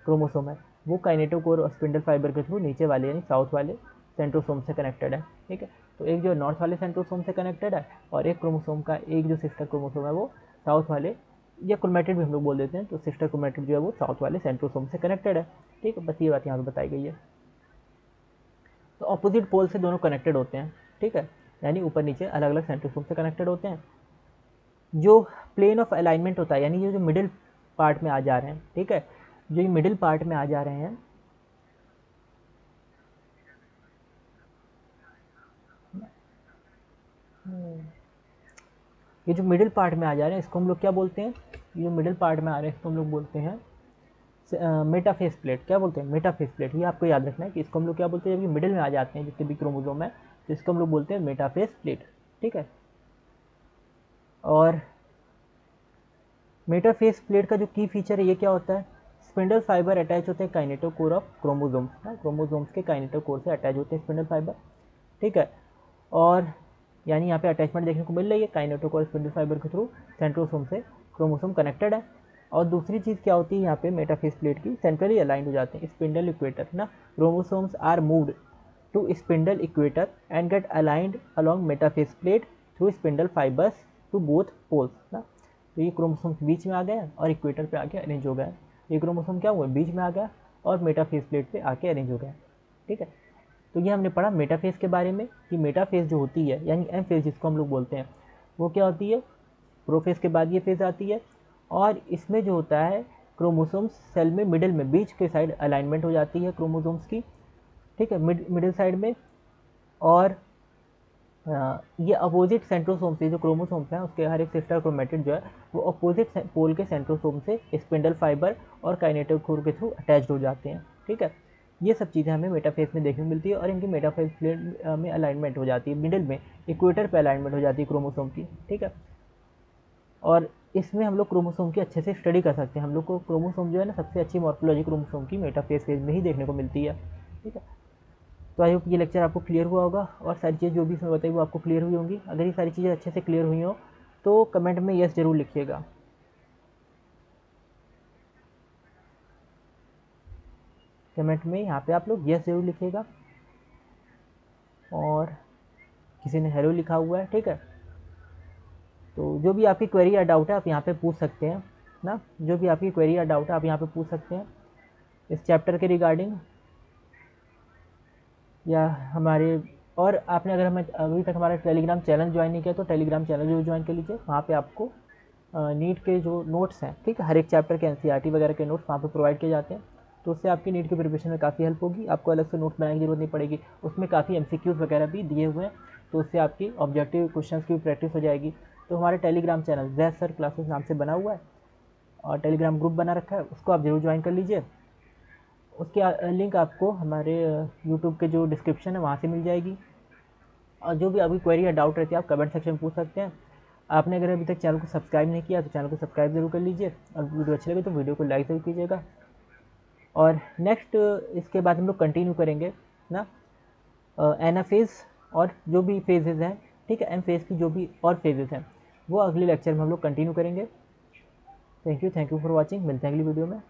A: क्रोमोसोम है, वो काइनेटोकोर और स्पिंडल फाइबर के थ्रू नीचे वाले यानी साउथ वाले सेंट्रोसोम से कनेक्टेड है। ठीक है, तो एक जो नॉर्थ वाले सेंट्रोसोम से कनेक्टेड है और एक क्रोमोसोम का एक जो सिस्टर क्रोमोसोम है वो साउथ वाले, या क्रोमेटिड भी हम लोग बोल देते हैं, तो सिस्टर क्रोमेटिड जो है वो साउथ वाले सेंट्रोसोम से कनेक्टेड है। ठीक है, बस ये बात यहाँ पे बताई गई है। तो अपोजिट पोल से दोनों कनेक्टेड होते हैं। ठीक है, यानी ऊपर नीचे अलग अलग सेंट्रोसोम से कनेक्टेड होते हैं। जो प्लेन ऑफ अलाइनमेंट होता है, यानी ये जो मिडिल पार्ट में आ जा रहे हैं, ठीक है, जो ये मिडिल पार्ट में आ जा रहे हैं, ये जो मिडिल पार्ट में आ जा रहे हैं इसको हम लोग क्या बोलते हैं, ये जो मिडिल पार्ट में आ रहे हैं इसको हम लोग बोलते हैं मेटाफेस प्लेट। क्या बोलते हैं, मेटाफेस प्लेट। ये आपको याद रखना है कि इसको हम लोग क्या बोलते हैं, जब ये मिडिल में आ जाते हैं जितने भी क्रोमोसोम है, तो इसको हम लोग बोलते हैं मेटाफेस प्लेट। ठीक है, और मेटाफेस प्लेट का जो की फीचर है ये क्या होता है, स्पिंडल फाइबर अटैच होते हैं काइनेटोकोर ऑफ क्रोमोसोम्स, क्रोमोसोम्स के काइनेटोकोर से अटैच होते हैं स्पिंडल फाइबर। ठीक है, और यानी यहाँ पे अटैचमेंट देखने को मिल रही है काइनेटोकोर स्पिंडल फाइबर के थ्रू सेंट्रोसोम से क्रोमोसोम कनेक्टेड है। और दूसरी चीज़ क्या होती है यहाँ पे मेटाफेस प्लेट की, सेंट्रली अलाइंड हो जाते हैं स्पिंडल इक्वेटर ना। Chromosomes are moved to spindle equator and get aligned along metaphase plate through spindle fibres to both poles ना। तो ये क्रोमोसोम बीच में आ गया और इक्वेटर पे आके अरेंज हो गया। ये क्रोमोसोम क्या हुआ, बीच में आ गया और मेटाफेज प्लेट पे आके अरेंज हो गया। ठीक है, तो ये हमने पढ़ा मेटाफेज के बारे में कि मेटाफेज जो होती है यानी एम फेज जिसको हम लोग बोलते हैं वो क्या होती है, प्रोफेज के बाद ये फेज आती है। और इसमें जो होता है क्रोमोसोम्स सेल में मिडिल में बीच के साइड अलाइनमेंट हो जाती है क्रोमोसोम्स की। ठीक है, मिडिल साइड में। और ये अपोजिट सेंट्रोसोम से जो क्रोमोसोम्स हैं उसके हर एक सिस्टर क्रोमेटिड जो है वो अपोजिट पोल के सेंट्रोसोम से स्पिंडल फाइबर और काइनेटोकोर के थ्रू अटैच्ड हो जाते हैं। ठीक है, ये सब चीज़ें हमें मेटाफेज में देखने को मिलती है और इनकी मेटाफेज प्लेट में अलाइनमेंट हो जाती है, मिडिल में इक्वेटर पे अलाइनमेंट हो जाती है क्रोमोसोम की। ठीक है, और इसमें हम लोग क्रोमोसोम की अच्छे से स्टडी कर सकते हैं। हम लोग को क्रोमोसोम जो है ना सबसे अच्छी मॉर्फोलॉजी क्रोमोसोम की मेटाफेज फेज में ही देखने को मिलती है। ठीक है, तो आई होप ये लेक्चर आपको क्लियर हुआ होगा और सारी चीज़ जो भी इसमें बताई वो आपको क्लियर हुई होंगी। अगर ये सारी चीज़ें अच्छे से क्लियर हुई हो तो कमेंट में यस ज़रूर लिखिएगा। कमेंट में यहाँ पे आप लोग यस ज़रूर लिखिएगा। और किसी ने हेलो लिखा हुआ है। ठीक है, तो जो भी आपकी क्वेरी या डाउट है आप यहाँ पे पूछ सकते हैं ना, जो भी आपकी क्वेरी या डाउट है आप यहाँ पे पूछ सकते हैं इस चैप्टर के रिगार्डिंग या हमारे। और आपने अगर हमें अभी तक हमारा टेलीग्राम चैनल ज्वाइन नहीं किया तो टेलीग्राम चैनल जरूर ज्वाइन कर लीजिए। वहाँ पे आपको नीट के जो नोट्स हैं, ठीक है, हर एक चैप्टर के एनसीईआरटी वगैरह के नोट्स वहाँ पे प्रोवाइड किए जाते हैं। तो उससे आपकी नीट की प्रिपरेशन में काफ़ी हेल्प होगी, आपको अलग से नोट्स बनाने की जरूरत नहीं पड़ेगी। उसमें काफ़ी एमसीक्यूज़ वगैरह भी दिए हुए हैं, तो उससे आपकी ऑब्जेक्टिव क्वेश्चंस की प्रैक्टिस हो जाएगी। तो हमारे Telegram channel Zaid sir classes नाम से बना हुआ है और टेलीग्राम ग्रुप बना रखा है, उसको आप जरूर ज्वाइन कर लीजिए। उसकी लिंक आपको हमारे यूट्यूब के जो डिस्क्रिप्शन है वहाँ से मिल जाएगी। और जो भी आपकी क्वेरी या डाउट रहती है आप कमेंट सेक्शन में पूछ सकते हैं। आपने अगर अभी तक चैनल को सब्सक्राइब नहीं किया तो चैनल को सब्सक्राइब जरूर कर लीजिए और वीडियो अच्छी लगे तो वीडियो को लाइक जरूर कीजिएगा। और नेक्स्ट इसके बाद हम लोग कंटिन्यू करेंगे ना एना फेज़ और जो भी फेजेज़ हैं। ठीक है, एम फेज़ की जो भी और फेजेज़ हैं वो अगले लेक्चर में हम लोग कंटिन्यू करेंगे। थैंक यू फॉर वॉचिंग, मिलते हैं अगली वीडियो में।